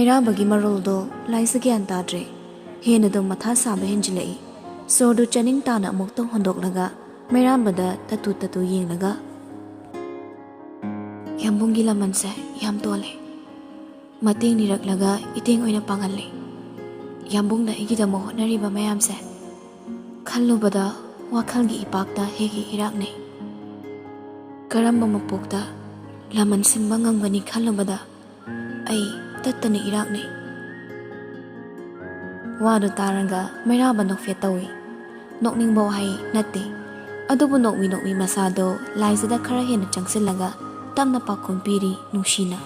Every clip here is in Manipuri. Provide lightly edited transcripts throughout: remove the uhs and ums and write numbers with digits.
Mairabagi maroldo laisagi antadre. Henado matha sabe henjilei. Sordo chaning tana amukto hondoklaga. Mairambada tatu yenglaga. Yambungi lamanse yam tole. Mating niraklaga iting oina pangalle. Yambungna igidamo honariba mayamse. Khallubada wakhalgi ipakta hegi irakne. Karamba mapokta laman simba ngangbani khallubada ai tattani irakne. Wado taranga Mairaba nokfe tawi. Nokningba wahai natte. Adubu nokmi masado laizada khara hena changsilaga tamna pakhum piri Nungsina.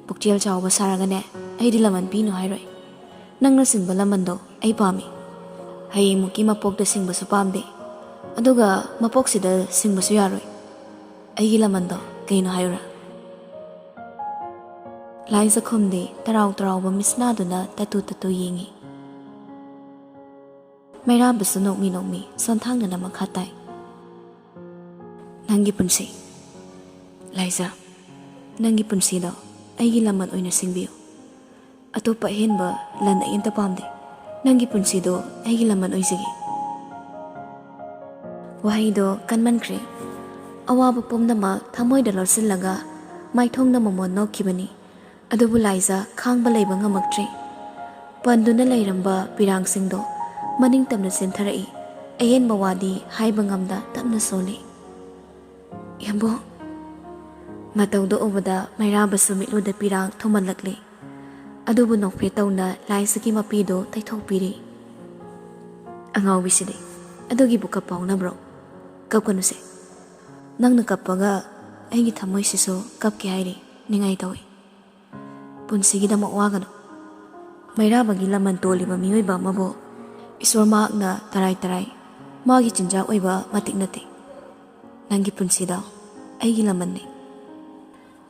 Pukchel chawba saragane aidi laman pino hairoi. Nangna singba lamando ai pami. Hai muki mapokda singba su pamde. Aduga mapoksida singba su yaroi. Aigi lamando kaino haira. Laisa khumde tarau ba misnaduna tatu yengi. Mairaba su nokmi sonthangna na makhatai. Nangi punsi. Laisa, nangi punsi do aigi laman oina singbiyo. Atopa henba lan ayinta pamde. Nangi punsi do aigi laman oisigi. Wahai do kanman kre. Awaba pomnama thamoy da lorsilaga maithong na momon nokibani. Adubu Laisa khangba leiba ngamaktre. Panduna leiramba pirang singdo maning tamna sentherai. Ayen bawadi haiba ngamda tamna soli. Yambo matawdo obada Mairaba sumitluda pirang thomanlakle. Adubu nokpe tawna Laisagi mapido taithokpiri. Angawiside adugi buka pauna bro. Kapkanuse. Nangna kappaga aigi thamoy siso kapke hairi ningai tawi. Punsigi dama wagano. Mairabagi laman toliba miyoiba mabo isor maakna tarai magi chinjak oiba matik nate. Nangi punsida aigi lamanne.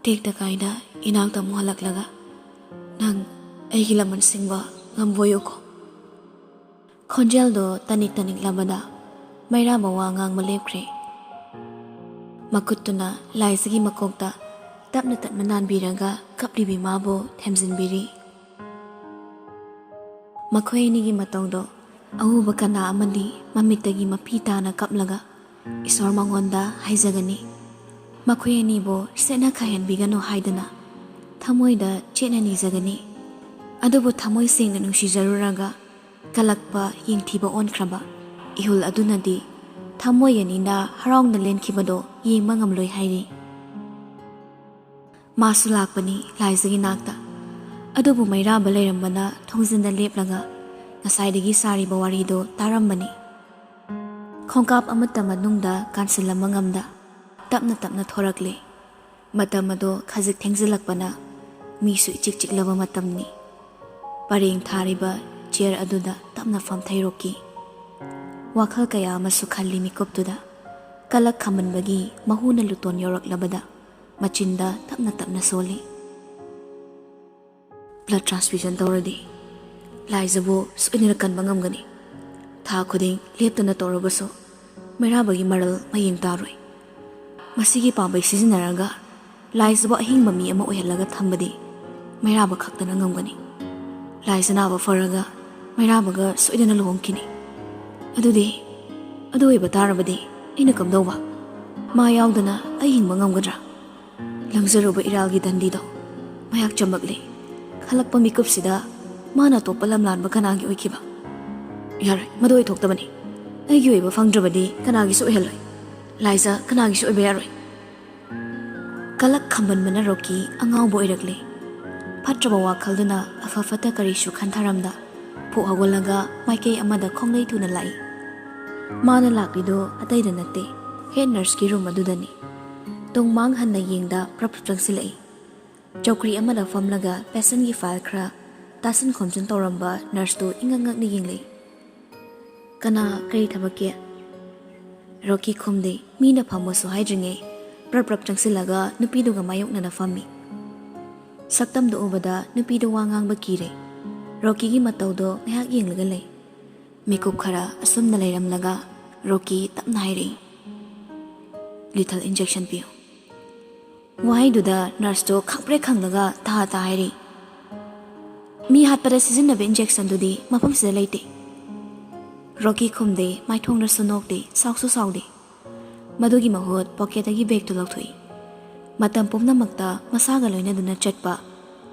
Tekta kaida inakta muhalaklaga. Nang aigi laman singba ngamboyo ko. Khonjel do tanik labada Mairaba wa ngang malepkre. Makutuna Laisagi makokta tapna tatmanan biraga kaplibi mabo themjinbiri. Makhoi nigi matawdo ahuba kana amani mamitagi mapitana kaplaga isor mangonda haijagani. Makhoi nibo sena khayan bigano haidana thamoida chena nijagani. Adubu thamoi singna nungsi jaruraga kalakpa yingthiba onkraba. Ihul adunadi thamoy yanina harong na lenkibado yengma ngamloi hairi. Masu lakpani Laisagi nakta. Adubu Mairaba leirambana thongzinda leplaga ngasaidagi sariba warido tarambani. Khongkap amata manungda kansilama ngamda tapna thorakle. Matamado khajik thengzilakpana misu ichiklaba matamni. Pareng thariba chair aduda tapna famthairoki. Wakhal kaya amasu khalli mikoptuda kalak khamanbagi mahuna luton yoraklabada machinda tapna soli. Blood transfusion tawradi Laizabo soinirakan bangamgani. Tha khuding leptana tawrabaso Mairabagi maral mayeng taroi. Masigi pambai sizinaraga Laizabo ahingba mi ama oihalaga thambadi Mairaba khaktana ngamgani. Laisanaba faraga Mairabaga soidana luhongkini. Adu iba tarabadi ina kamdawba ma yaudana ayingba ngamgadra. Langzaruba iralgi dandido mayak chambakle khalakpa mikupsida mana topa lamlanba kanagi oikiba. Yarai madoi thoktabani aigi oiba fangdrabadi kanagi su oihaloi. Laisa kanagi su oiba yaroi. Kalak khambanbana roki angawba oirakle. Phatraba wakhalduna afafata karishu khantharamda phu hawalaga maikei amada khonglei thuna lai. Mana laklido ataida nate head nurse ki room adudani. Tong mang hanna yengda prapchangsilai. Chokri amada famlaga patient gi file khra tasan khomjun toramba nurse to ingangak ni yenglei. Kana kari thabake Roki khumde mina phamosu haidringe prapchangsilaga nupiduga mayokna na fammi. Saktam do obada nupidu wangang bakire. Roki gi matawdo ngahak yenglaga lei. Mikup khara asumna leiramlaga Roki tapna hairi. Lethal injection piyo. Wahaidudha nurse to khangpre khanglaga ta hairi. Mi hatpada sizinnabe injection dudi mafam sida leite. Rocky khumde maithong na sunokde sauksu saude. Madugi mahut pocketagi bag to lauthui. Matam pumnamakta masaga loinaduna chatpa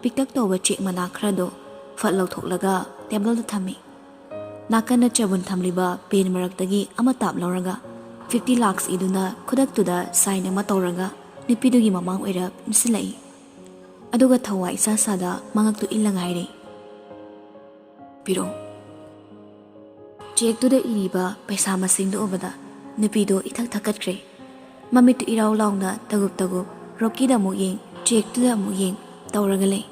piktak toba chek mana khrado fat lauthoklaga table da thami. Nakana chabun thamliba pen maraktagi amatap lauraga 50 lakhs iduna khudaktuda sign ama tauraga nipidugi mamang oira insilai. Aduga thawai sa sada mangaktu ilangairi. Piro Chek to the iriba paisa masing do obada nipido ithak thakatkre. Mamit iraw launa tagup Rocky da muyeng chek to the muyeng tauragale.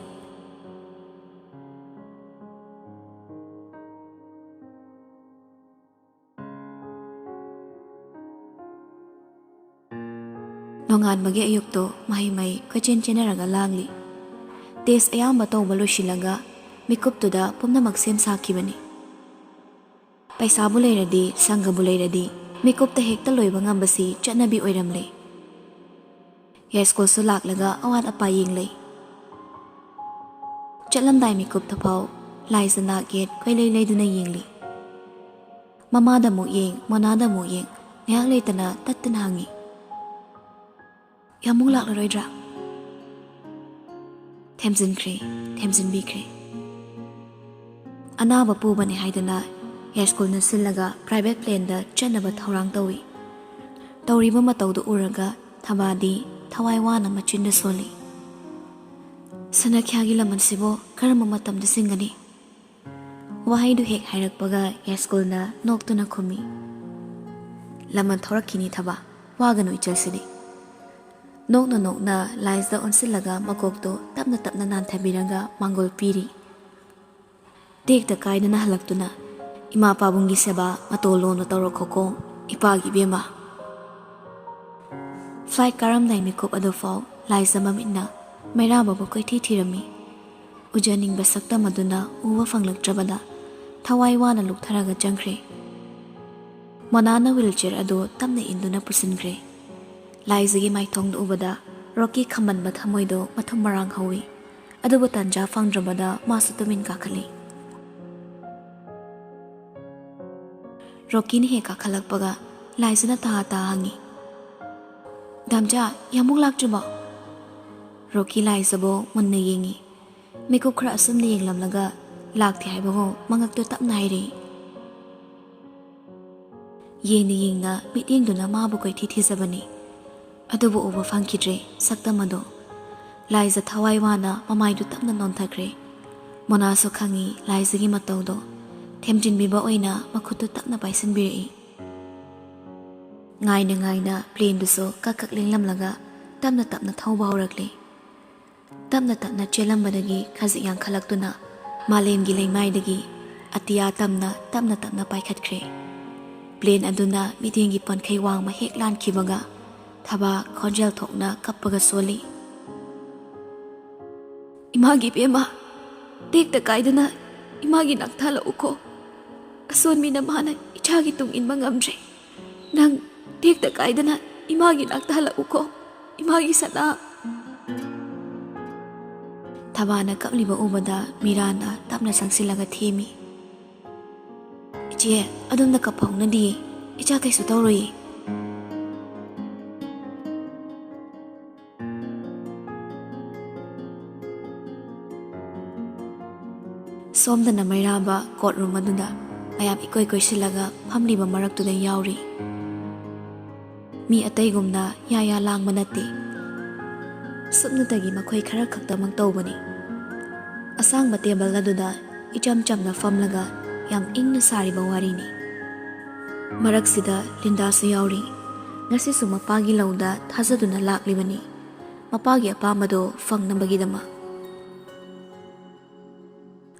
Nongan magi ayukto mai kochen chenaraga langli. Tes ayamba tawba losilaga mikup to da pumnamak sem sakibani. Paisa bu leiradi sangga bu leiradi mikup ta hekta loiba ngambasi chatnabi oiramle. Yaskol su laklaga awat apa yenglei. Chatlamdai mikup ta pau laisana get koilei leiduna yengli. Mamada mu yeng manada mu yeng ngak leitana tattan hangi. Yamung laklaroidra. Themsin bikre. Anaba pubani haidana Yaskol na silaga private plane da chanaba thaurang tawi. Tauriba matawdu uraga thabadi thawai wana machinda soli. Sanakhyagi laman sibo karama matamda singani. Wahaidu hek hairakpaga Yaskol na noktuna khumi. Laman thaurakini thaba waganu ichalsidi. Nokna laisda onsilaga makokto tapna nan thabiraga mangol piri. Dekta kaidana halaktuna Ima pabungi seba matolo no taro koko ipagi bema. Flight karam dai mikup adofau laisa mamina mairaba bo koi thirami. Ujaning basakta maduna uwa fanglak trabada thawai wana luktharaga jangkre. Manana wheelchair ado tamna induna pusinkre. Laisagi maithong ubada Rocky khaman bathamoido matham marang hawi. Adubu tanja fangdrabada masutumin kakali. Rocky ni heka khalakpaga laisana ta hangi. Damja yamuk lakjuba. Rocky laisabo munna yengi. Mikup khra asumna yenglamlaga lakthi haibago mangakto tapna hairi. Yengna mitengduna mabu koi thizabani. Adubu uba fangkidre saktamado. Laisa thawai wana mamaidu tapna nonthakre. Monaso khangi laisagi matawdo. Themjin biba oina makhutu tapna paisan birai. Ngaina plane duso kakak lenglamlaga tapna thawba horakle. Tapna chelambadagi khazi yang khalaktuna malemgi lengmaidagi atiya tapna paikhatkre. Plane aduna midengi ponkhai wangma hek lan khibaga thaba khonjel thokna kappaga soli. Imagi bema tekta kaiduna imagi nakthala uko. Ason mina mana ichagi tung in mangamre. Nang tekta kaidana imagi nakthala uko. Imagi sana. Thabana kapliba ubada mirana tapna sangsilaga themi. Iche adumna kaphauna di icha kaisu tawroi. Somdana mairaba courtroom adunda ayam ikoi silaga phamliba maraktuda yauri. Mi ataigumna yaya langma natti. Supnutagi makhoi khara khaktamang tawbani. Asangba table aduda ichamna famlaga yam ingna sariba warini. Maraksida Lindasu yauri. Ngasisu mapagi lauda thazaduna laklibani. Mapagi apamado fangnambagidama.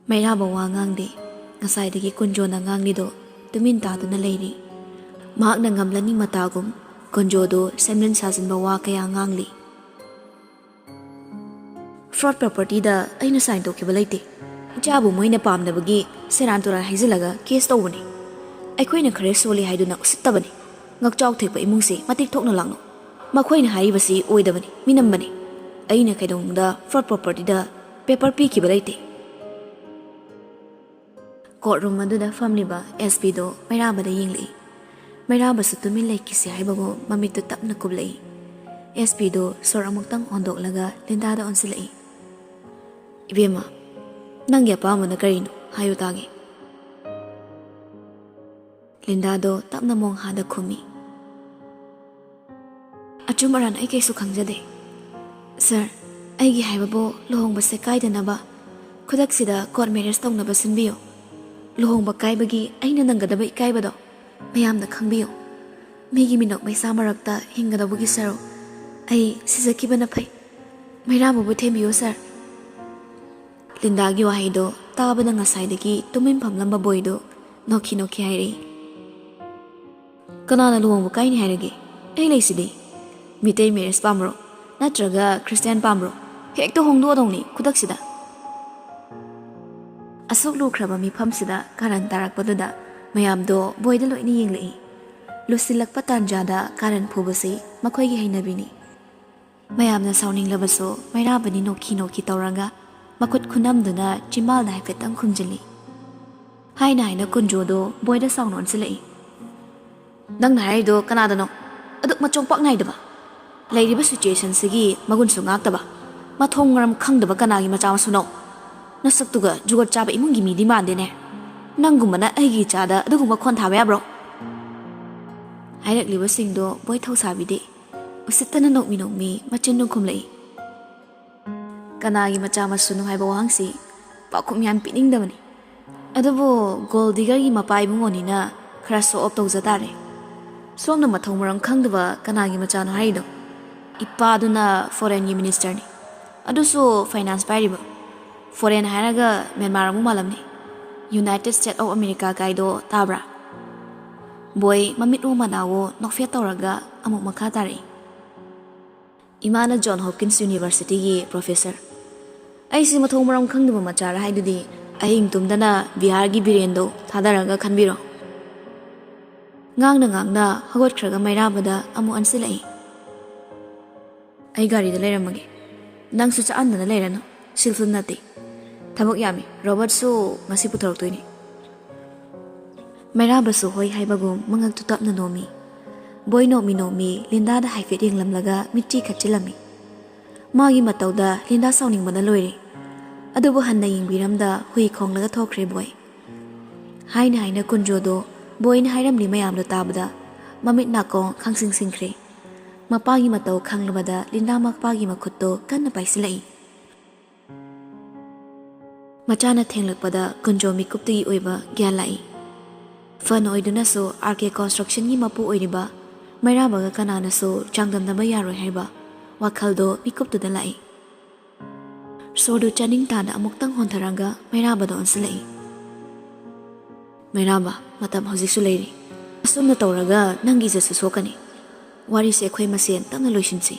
Mairaba wa ngangde ngasaidagi kunjona nganglido tumin taduna leiri. Mahakna ngamlani matagum kunjodo semlin sazinba wa kaya ngangli. Fraud property da aina sign tokiba leite. Ichabu moina pamnabagi seran turan haizilaga case tawbani. Aikhoina khare soli haiduna usittabani. Ngakchaw thekpa imungsi matik thokna langno. Makhoina haibasi oidabani minambani. ꯑꯩꯅ ꯀꯩꯗꯧꯅꯨꯡꯗ ꯐ꯭ꯔꯣꯗ ꯄ꯭ꯔꯣꯄꯔꯇꯤꯗ ꯄꯦꯄꯔ ꯄꯤꯈꯤꯕ ꯂꯩꯇꯦ꯫ ꯀꯣꯔꯠꯔꯨꯝ ꯑꯗꯨꯗ ꯐꯝꯂꯤꯕ SP ꯗꯣ ꯃꯩꯔꯥꯕꯗ ꯌꯦꯡꯂꯛꯏ꯫ ꯃꯩꯔꯥꯕꯁꯨ ꯇꯨꯃꯤꯟ ꯂꯩꯈꯤꯁꯤ ꯍꯥꯏꯕꯕꯨ ꯃꯃꯤꯠꯇꯨ ꯇꯞꯅ ꯀꯨꯞꯂꯛꯏ꯫ SP ꯗꯣ ꯁꯣꯔ ꯑꯃꯨꯛꯇꯪ ꯍꯣꯟꯗꯣꯛꯂꯒ ꯂꯤꯟꯗꯥꯗ ꯑꯣꯟꯁꯤꯜꯂꯛꯏ꯫ ꯏꯕꯦꯝꯃ, ꯅꯪꯒꯤ ꯑꯄꯥꯝꯕꯅ ꯀꯔꯤꯅꯣ ꯍꯥꯏꯌꯨ ꯇꯥꯒꯦ꯫ ꯂꯤꯟꯗꯥꯗꯣ ꯇꯞꯅ ꯃꯣꯡꯍꯥꯗ ꯈꯨꯝꯃꯤ꯫ ꯑꯆꯨꯝ ꯑꯔꯥꯟ ꯑꯩ ꯀꯩꯁꯨ ꯈꯪꯖꯗꯦ ꯁꯔ, ꯑꯩꯒꯤ ꯍꯥꯏꯕꯕꯨ ꯂꯨꯍꯣꯡꯕꯁꯦ ꯀꯥꯏꯗꯅꯕ ꯈꯨꯗꯛꯁꯤꯗ ꯀꯣꯔꯠ ꯃꯦꯔꯦꯖ ꯇꯧꯅꯕ ꯁꯤꯟꯕꯤꯌꯨ꯫ ꯂꯨꯍꯣꯡꯕ ꯀꯥꯏꯕꯒꯤ ꯑꯩꯅ ꯅꯪꯒꯗꯕ ꯏꯀꯥꯏꯕꯗꯣ ꯃꯌꯥꯝꯅ ꯈꯪꯕꯤꯌꯨ꯫ ꯃꯤꯒꯤ ꯃꯤꯅꯣꯛ ꯃꯩꯁꯥ ꯃꯔꯛꯇ ꯍꯤꯡꯒꯗꯧꯕꯒꯤ ꯁꯔꯨꯛ ꯑꯩ ꯁꯤꯖꯈꯤꯕꯅ ꯐꯩ꯫ ꯃꯩꯔꯥꯕꯕꯨ ꯊꯦꯝꯕꯤꯌꯨ ꯁꯔ꯫ ꯂꯤꯟꯗꯥꯒꯤ ꯋꯥꯍꯩꯗꯣ ꯇꯥꯕꯗ ꯉꯁꯥꯏꯗꯒꯤ ꯇꯨꯃꯤꯟ ꯐꯝꯂꯝꯕ ꯕꯣꯏꯗꯣ ꯅꯣꯛꯈꯤ ꯅꯣꯛꯈꯤ ꯍꯥꯏꯔꯛꯏ꯫ ꯀꯅꯥꯅ ꯂꯨꯍꯣꯡꯕ ꯀꯥꯏꯅꯤ ꯍꯥꯏꯔꯒꯦ? ꯑꯩ ꯂꯩꯁꯤꯗꯤ꯫ ꯃꯤꯇꯩ ꯃꯦꯔꯦꯖ ꯄꯥꯝꯕ꯭ꯔꯣ ꯅꯠꯇ꯭ꯔꯒ ꯈ꯭ꯔꯤꯁꯇꯤꯌꯥꯟ ꯄꯥꯝꯕ꯭ꯔꯣ? ꯍꯦꯛꯇ ꯍꯣꯡꯗꯣꯛꯑꯗꯧꯅꯤ ꯈꯨꯗꯛꯁꯤꯗ꯫ ꯑꯁꯨꯛ ꯂꯨꯈ꯭ꯔꯕ ꯃꯤꯐꯝꯁꯤꯗ ꯀꯥꯔꯟ ꯇꯥꯔꯛꯄꯗꯨꯗ ꯃꯌꯥꯝꯗꯣ ꯕꯣꯏꯗ ꯂꯣꯏꯅ ꯌꯦꯡꯂꯛꯏ꯫ ꯂꯨꯁꯤꯜꯂꯛꯄ ꯇꯥꯟꯖꯥꯗ ꯀꯥꯔꯟ ꯐꯨꯕꯁꯤ ꯃꯈꯣꯏꯒꯤ ꯍꯩꯅꯕꯤꯅꯤ꯫ ꯃꯌꯥꯝꯅ ꯁꯥꯎꯅꯤꯡꯂꯕꯁꯨ ꯃꯩꯔꯥꯕꯅꯤ ꯅꯣꯛꯈꯤ ꯅꯣꯛꯈꯤ ꯇꯧꯔꯒ ꯃꯈꯨꯠ ꯈꯨꯅꯝꯗꯨꯅ ꯆꯤꯝꯕꯥꯜꯗ ꯍꯥꯏꯐꯦꯠꯇꯪ ꯈꯨꯝꯖꯤꯜꯂꯤ꯫ ꯍꯥꯏꯅ ꯀꯨꯟꯖꯣꯗꯣ ꯕꯣꯏꯗ ꯁꯥꯎꯅ ꯑꯣꯟꯁꯤꯜꯂꯛꯏ꯫ ꯅꯪꯅ ꯍꯥꯏꯔꯤꯗꯣ ꯀꯅꯥꯗꯅꯣ? ꯑꯗꯨꯛ ꯃꯆꯣꯡ ꯄꯥꯛ ꯅꯥꯏꯗꯕ, ꯂꯩꯔꯤꯕ ꯁꯤꯆꯨꯌꯦꯁꯟꯁꯤꯒꯤ ꯃꯒꯨꯟꯁꯨ ꯉꯥꯛꯇꯕ, ꯃꯊꯣꯡ ꯃꯔꯝ ꯈꯪꯗꯕ ꯀꯅꯥꯒꯤ ꯃꯆꯥ ꯃꯁꯨꯅꯣ? ꯅꯁꯛꯇꯨꯒ ꯖꯨꯒꯣꯠ ꯆꯥꯕ ꯏꯃꯨꯡꯒꯤ ꯃꯤꯗꯤ ꯃꯥꯟꯗꯦꯅꯦ꯫ ꯅꯪꯒꯨꯝꯕꯅ ꯑꯩꯒꯤ ꯏꯆꯥꯗ ꯑꯗꯨꯒꯨꯝꯕ ꯈꯣꯟ ꯊꯥꯕ ꯌꯥꯕ꯭ꯔꯣ? ꯍꯥꯏꯔꯛꯂꯤꯕꯁꯤꯡꯗꯣ ꯕꯣꯏ ꯊꯧꯁꯥꯕꯤꯗꯦ꯫ ꯎꯁꯤꯠꯇꯅ ꯅꯣꯛꯃꯤ ꯅꯣꯛꯃꯤ ꯃꯆꯤꯟꯗꯨ ꯈꯨꯝꯂꯛꯏ꯫ ꯀꯅꯥꯒꯤ ꯃꯆꯥ ꯃꯁꯨꯅꯣ ꯍꯥꯏꯕ ꯋꯥꯍꯪꯁꯤ ꯄꯥꯎꯈꯨꯝ ꯌꯥꯝ ꯄꯤꯅꯤꯡꯗꯕꯅꯤ꯫ ꯑꯗꯨꯕꯨ ꯒꯣꯜ ꯗꯤꯒꯔꯒꯤ ꯃꯄꯥ ꯏꯕꯨꯡꯉꯣꯅꯤꯅ ꯈꯔ ꯁꯣ ꯑꯣꯞ ꯇꯧꯖ ꯇꯥꯔꯦ꯫ ꯁꯣꯝꯅ ꯃꯊꯧ ꯃꯔꯝ ꯈꯪꯗꯕ ꯀꯅꯥꯒꯤ ꯃꯆꯥꯅꯣ ꯍꯥꯏꯔꯤꯗꯣ? ꯏꯄꯥꯗꯨꯅ ꯐꯣꯔꯦꯟꯒꯤ ꯃꯤꯅꯤꯁꯇꯔꯅꯤ, ꯑꯗꯨꯁꯨ ꯐꯥꯏꯅꯥꯟꯁ ꯄꯥꯏꯔꯤꯕ꯫ ꯐꯣꯔꯦꯟ ꯍꯥꯏꯔꯒ ꯃꯦꯟꯃꯥꯔ ꯑꯃꯨꯛ ꯃꯥꯜꯂꯝꯅꯤ꯫ ꯌꯨꯅꯥꯏꯇꯦꯠ ꯁ꯭ꯇꯦꯠ ꯑꯣꯐ ꯑꯃꯦꯔꯤꯀꯥ ꯀꯥꯏꯗꯣ ꯇꯥꯕ꯭ꯔꯥ? ꯕꯣꯏ ꯃꯃꯤꯠ ꯎ ꯃꯅꯥꯋꯣ ꯅꯣꯛꯐꯦꯠ ꯇꯧꯔꯒ ꯑꯃꯨꯛ ꯃꯈꯥ ꯇꯥꯔꯛꯏ꯫ ꯏꯃꯥꯅ ꯖꯣꯟ ꯍꯣꯞꯀꯤꯟꯁ ꯌꯨꯅꯤꯚꯔꯁꯤꯇꯤꯒꯤ ꯄ꯭ꯔꯣꯐꯦꯁꯔ꯫ ꯑꯩꯁꯤ ꯃꯊꯣꯡ ꯃꯔꯝ ꯈꯪꯗꯕ ꯃꯆꯥꯔ ꯍꯥꯏꯗꯨꯗꯤ ꯑꯍꯤꯡ ꯇꯨꯝꯗꯅ ꯕꯤꯍꯥꯔꯒꯤ ꯕꯤꯔꯦꯟꯗꯣ ꯊꯥꯗꯔꯒ ꯈꯟꯕꯤꯔꯣ꯫ ꯉꯥꯡꯅ ꯉꯥꯡꯅ ꯍꯧꯒꯠꯈ꯭ꯔꯒ ꯃꯩꯔꯥꯕꯗ ꯑꯃꯨꯛ ꯑꯟꯁꯤꯜꯂꯛꯏ꯫ ꯑꯩ ꯒꯥꯔꯤꯗ ꯂꯩꯔꯝꯃꯒꯦ, ꯅꯪꯁꯨ ꯆꯥꯛꯍꯟꯗꯅ ꯂꯩꯔꯅꯨ, ꯁꯤꯜꯐꯨꯜ ꯅꯠꯇꯦ, ꯊꯕꯛ ꯌꯥꯝꯃꯤ, ꯔꯣꯕꯔꯠꯁꯨ ꯉꯁꯤ ꯄꯨꯊꯣꯔꯛꯇꯣꯏꯅꯤ꯫ ꯃꯩꯔꯥꯕꯁꯨ ꯍꯣꯏ ꯍꯥꯏꯕꯒꯨꯝ ꯃꯉꯛꯇꯨ ꯇꯞꯅ ꯅꯣꯝꯃꯤ꯫ ꯕꯣꯏ ꯅꯣꯛꯃꯤ ꯅꯣꯛꯃꯤ ꯂꯤꯟꯗꯥꯗ ꯍꯥꯏꯐꯦꯠ ꯌꯦꯡꯂꯝꯂꯒ ꯃꯤꯠꯆꯤ ꯈꯠꯆꯤꯜꯂꯝꯃꯤ꯫ ꯃꯥꯒꯤ ꯃꯇꯧꯗ ꯂꯤꯟꯗꯥ ꯁꯥꯎꯅꯤꯡꯕꯅ ꯂꯣꯏꯔꯦ꯫ ꯑꯗꯨꯕꯨ ꯍꯟꯅ ꯌꯦꯡꯕꯤꯔꯝꯗ ꯍꯨꯏ ꯈꯣꯡꯂꯒ ꯊꯣꯛꯈ꯭ꯔꯦ ꯕꯣꯏ꯫ ꯍꯥꯏꯅ ꯀꯨꯟꯖꯣꯗꯣ ꯕꯣꯏꯅ ꯍꯥꯏꯔꯝꯂꯤ ꯃꯌꯥꯝꯗꯣ ꯇꯥꯕꯗ ꯃꯃꯤꯠ ꯅꯥꯀꯣꯡ ꯈꯪꯁꯤꯡꯁꯤꯡꯈ꯭ꯔꯦ꯫ ꯃꯄꯥꯒꯤ ꯃꯇꯧ ꯈꯪꯂꯕꯗ ꯂꯤꯟꯗꯥ ꯃꯄꯥꯒꯤ ꯃꯈꯨꯠꯇꯣ ꯀꯟꯅ ꯄꯥꯏꯁꯤꯜꯂꯛꯏ꯫ ꯃꯆꯥꯅ ꯊꯦꯡꯂꯛꯄꯗ ꯀꯨꯟꯖꯣ ꯃꯤꯀꯨꯞꯇꯒꯤ ꯑꯣꯏꯕ ꯒ꯭ꯌꯥꯟ ꯂꯥꯛꯏ꯫ ꯐꯅ ꯑꯣꯏꯗꯨꯅꯁꯨ RK ꯀꯟꯁꯇ꯭ꯔꯛꯁꯟꯒꯤ ꯃꯄꯨ ꯑꯣꯏꯔꯤꯕ ꯃꯩꯔꯥꯕꯒ ꯀꯅꯥꯅꯁꯨ ꯆꯥꯡꯗꯝꯅꯕ ꯌꯥꯔꯣꯏ ꯍꯥꯏꯕ ꯋꯥꯈꯜꯗꯣ ꯃꯤꯀꯨꯞꯇꯨꯗ ꯂꯥꯛꯏ꯫ ꯁꯣꯔꯗꯨ ꯆꯥꯅꯤꯡ ꯇꯥꯅ ꯑꯃꯨꯛꯇꯪ ꯍꯣꯟꯊꯔꯒ ꯃꯩꯔꯥꯕꯗ ꯑꯣꯟꯁꯤꯜꯂꯛꯏ꯫ ꯃꯩꯔꯥꯕ, ꯃꯇꯝ ꯍꯧꯖꯤꯛꯁꯨ ꯂꯩꯔꯤ꯫ ꯑꯁꯨꯝꯅ ꯇꯧꯔꯒ ꯅꯪꯒꯤ ꯏꯖꯠꯁꯨ ꯁꯣꯛꯀꯅꯤ꯫ ꯋꯥꯔꯤꯁꯦ ꯑꯩꯈꯣꯏ ꯃꯁꯦꯟ ꯇꯞꯅ ꯂꯣꯏꯁꯤꯟꯁꯤ꯫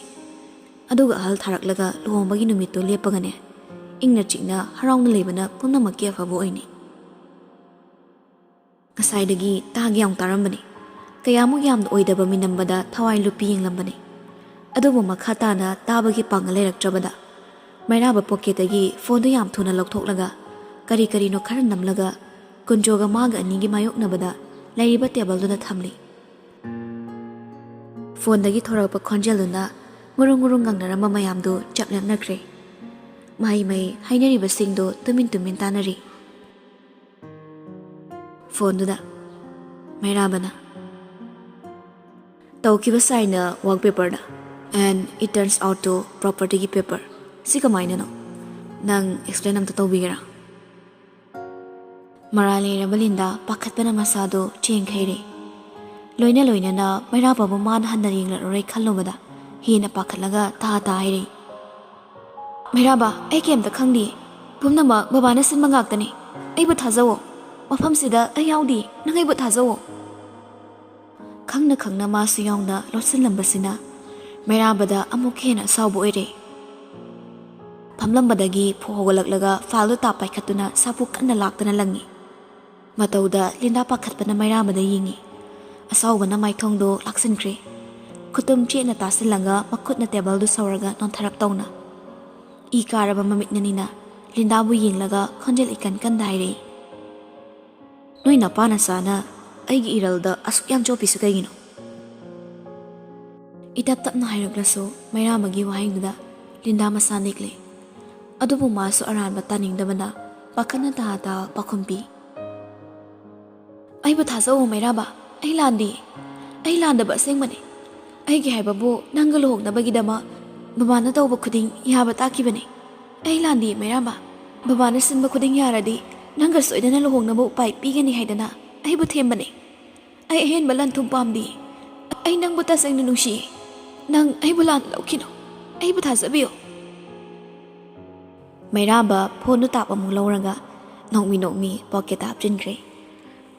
ꯑꯗꯨꯒ ꯑꯍꯜ ꯊꯥꯔꯛꯂꯒ ꯂꯨꯍꯣꯡꯕꯒꯤ ꯅꯨꯃꯤꯠꯇꯣ ꯂꯦꯞꯄꯒꯅꯦ, ꯏꯪꯅ ꯆꯤꯛꯅ ꯍꯔꯥꯎꯅ ꯂꯩꯕꯅ ꯄꯨꯝꯅꯃꯛꯀꯤ ꯑꯐꯕ ꯑꯣꯏꯅꯤ꯫ ꯉꯁꯥꯏꯗꯒꯤ ꯇꯥꯒꯦ ꯌꯥꯝ ꯇꯥꯔꯝꯕꯅꯤ꯫ ꯀꯌꯥꯃꯨꯛ ꯌꯥꯝꯅ ꯑꯣꯏꯗꯕ ꯃꯤꯅꯝꯕꯗ ꯊꯋꯥꯏ ꯂꯨꯞꯄꯤ ꯌꯦꯡꯂꯝꯕꯅꯤ꯫ ꯑꯗꯨꯕꯨ ꯃꯈꯥ ꯇꯥꯅ ꯇꯥꯕꯒꯤ ꯄꯥꯡꯒꯜ ꯂꯩꯔꯛꯇ꯭ꯔꯕꯗ ꯃꯩꯔꯥꯕ ꯄꯣꯀꯦꯠꯇꯒꯤ ꯐꯣꯟꯗꯨ ꯌꯥꯝ ꯊꯨꯅ ꯂꯧꯊꯣꯛꯂꯒ ꯀꯔꯤ ꯀꯔꯤꯅꯣ ꯈꯔ ꯅꯝꯂꯒ ꯀꯨꯟꯖꯣꯒ ꯃꯥꯒ ꯑꯅꯤꯒꯤ ꯃꯥꯌꯣꯛꯅꯕꯗ ꯂꯩꯔꯤꯕ ꯇꯦꯕꯜꯗꯨꯗ ꯊꯝꯂꯤ꯫ ꯐꯣꯟꯗꯒꯤ ꯊꯣꯔꯛꯄ ꯈꯣꯟꯖꯦꯜꯗꯨꯅ ꯉꯨꯔꯨꯡ ꯉꯨꯔꯨꯡ ꯉꯪꯅꯔꯝꯕ ꯃꯌꯥꯝꯗꯨ ꯆꯞ ꯂꯦꯞꯅꯈ꯭ꯔꯦ꯫ ꯃꯍꯩ ꯃꯍꯩ ꯍꯥꯏꯅꯔꯤꯕꯁꯤꯡꯗꯨ ꯇꯨꯃꯤꯟ ꯇꯨꯃꯤꯟ ꯇꯥꯅꯔꯤ꯫ ꯐꯣꯟꯗꯨꯗ ꯃꯩꯔꯥꯕꯅ ꯇꯧꯈꯤꯕ ꯁꯥꯏꯅ ꯋꯥꯜꯄꯦꯄꯔꯗ and it turns out to ꯄ꯭ꯔꯣꯄꯔꯇꯤꯒꯤ ꯄꯦꯄꯔ꯫ ꯁꯤ ꯀꯃꯥꯏꯅꯅꯣ? ꯅꯪ ꯑꯦꯛꯁꯄ꯭ꯂꯦꯟ ꯑꯝꯇ ꯇꯧꯕꯤꯒꯦꯔꯥ? ꯃꯔꯥꯜ ꯂꯩꯔꯕ ꯂꯤꯟꯗꯥ ꯄꯥꯈꯠꯄꯅ ꯃꯁꯥꯗꯣ ꯆꯦꯡꯈꯩꯔꯦ꯫ ꯂꯣꯏꯅꯅ ꯃꯩꯔꯥꯕꯕꯨ ꯃꯥꯅ ꯍꯟꯅ ꯌꯦꯡꯂꯛꯂꯔꯣꯏ ꯈꯜꯂꯨꯕꯗ ꯍꯦꯟꯅ ꯄꯥꯈꯠꯂꯒ ꯇꯥ ꯍꯥꯏꯔꯦ꯫ ꯃꯩꯔꯥꯕ, ꯑꯩ ꯀꯩꯝꯇ ꯈꯪꯗꯦ꯫ ꯄꯨꯝꯅꯃꯛ ꯕꯕꯥꯅ ꯁꯤꯟꯕ ꯉꯥꯛꯇꯅꯤ꯫ ꯑꯩꯕꯨ ꯊꯥꯖꯧꯋꯣ꯫ ꯃꯐꯝꯁꯤꯗ ꯑꯩ ꯌꯥꯎꯗꯦ꯫ ꯅꯪ ꯑꯩꯕꯨ ꯊꯥꯖꯧꯋꯣ꯫ ꯈꯪꯅ ꯈꯪꯅ ꯃꯥꯁꯨ ꯌꯥꯎꯅ ꯂꯣꯠꯁꯤꯜꯂꯝꯕꯁꯤꯅ ꯃꯩꯔꯥꯕꯗ ꯑꯃꯨꯛ ꯍꯦꯟꯅ ꯑꯁꯥꯎꯕ ꯑꯣꯏꯔꯦ꯫ ꯐꯝꯂꯝꯕꯗꯒꯤ ꯐꯨꯛ ꯍꯧꯒꯠꯂꯛꯂꯒ ꯐꯥꯏꯜꯗꯨ ꯇꯥꯞ ꯄꯥꯏꯈꯠꯇꯨꯅ ꯁꯥꯐꯨ ꯀꯟꯅ ꯂꯥꯛꯇꯅ ꯂꯪꯉꯤ꯫ ꯃꯇꯧꯗ ꯂꯤꯟꯗꯥ ꯄꯥꯈꯠꯄꯅ ꯃꯩꯔꯥꯕꯗ ꯌꯦꯡꯉꯤ꯫ ꯑꯁꯥꯎꯕꯅ ꯃꯥꯏꯊꯣꯡꯗꯣ ꯂꯥꯛꯁꯤꯟꯈ꯭ꯔꯦ꯫ ꯈꯨꯇꯨꯝ ꯆꯦꯠꯅ ꯇꯥꯁꯤꯜꯂꯒ ꯃꯈꯨꯠꯅ ꯇꯦꯕꯜꯗꯨ ꯁꯧꯔꯒ ꯅꯣꯟꯊꯔꯞ ꯇꯧꯅ ꯏ ꯀꯥꯔꯕ ꯃꯃꯤꯠꯅꯅꯤꯅ ꯂꯤꯟꯗꯥꯕꯨ ꯌꯦꯡꯂꯒ ꯈꯣꯟꯖꯦꯜ ꯏꯀꯟ ꯀꯟꯗ ꯍꯥꯏꯔꯛꯏ. ꯅꯣꯏ ꯅꯄꯥ ꯅꯆꯥꯅ ꯑꯩꯒꯤ ꯏꯔꯜꯗ ꯑꯁꯨꯛ ꯌꯥꯝ ꯆꯣꯞꯄꯤꯁꯤ ꯀꯩꯒꯤꯅꯣ? ꯏꯇꯞ ꯇꯞꯅ ꯍꯥꯏꯔꯛꯂꯁꯨ ꯃꯩꯔꯥꯕꯒꯤ ꯋꯥꯍꯩꯗꯨꯗ ꯂꯤꯟꯗꯥ ꯃꯁꯥ ꯅꯤꯛꯂꯦ. ꯑꯗꯨꯕꯨ ꯃꯥꯁꯨ ꯑꯔꯥꯟꯕ ꯇꯥꯅꯤꯡꯗꯕꯅ ꯄꯥꯈꯠꯅ ꯇꯥ ꯄꯥꯈꯨꯝ ꯄꯤ. ꯑꯩꯕꯨ ꯊꯥꯖꯧ ꯃꯩꯔꯥꯕ, ꯑꯩ ꯂꯥꯟꯗꯦ. ꯑꯩ ꯂꯥꯟꯗꯕ ꯑꯁꯦꯡꯕꯅꯤ. ꯑꯩꯒꯤ ꯍꯥꯏꯕꯕꯨ ꯅꯪꯒ ꯂꯨꯍꯣꯡꯅꯕꯒꯤꯗꯃꯛ ꯕꯕꯥꯅ ꯇꯧꯕ ꯈꯨꯗꯤꯡ ꯌꯥꯕ ꯇꯥꯈꯤꯕꯅꯤ. ꯑꯩ ꯂꯥꯟꯗꯦ ꯃꯩꯔꯥꯕ. ꯕꯕꯥꯅ ꯁꯤꯟꯕ ꯈꯨꯗꯤꯡ ꯌꯥꯔꯗꯤ ꯅꯪꯒ ꯁꯣꯏꯗꯅ ꯂꯨꯍꯣꯡꯅꯕ ꯎꯄꯥꯏ ꯄꯤꯒꯅꯤ ꯍꯥꯏꯗꯅ ꯑꯩꯕꯨ ꯊꯦꯝꯕꯅꯤ. ꯑꯩ ꯑꯍꯦꯟꯕ ꯂꯟ ꯊꯨꯝ ꯄꯥꯝꯗꯦ. ꯑꯩ ꯅꯪꯕꯨ ꯇꯁꯦꯡꯅ ꯅꯨꯡꯁꯤꯌꯦ. ꯅꯪ ꯑꯩꯕꯨ ꯂꯥꯟꯅ ꯂꯧꯈꯤꯅꯨ. ꯑꯩꯕꯨ ꯊꯥꯖꯕꯤꯌꯨ. ꯃꯩꯔꯥꯕ ꯐꯣꯟꯗꯨ ꯇꯥꯞ ꯑꯃꯨꯛ ꯂꯧꯔꯒ ꯅꯣꯛꯃꯤ ꯄꯣꯀꯦꯠꯇ ꯍꯥꯞꯆꯤꯟꯈ꯭ꯔꯦ.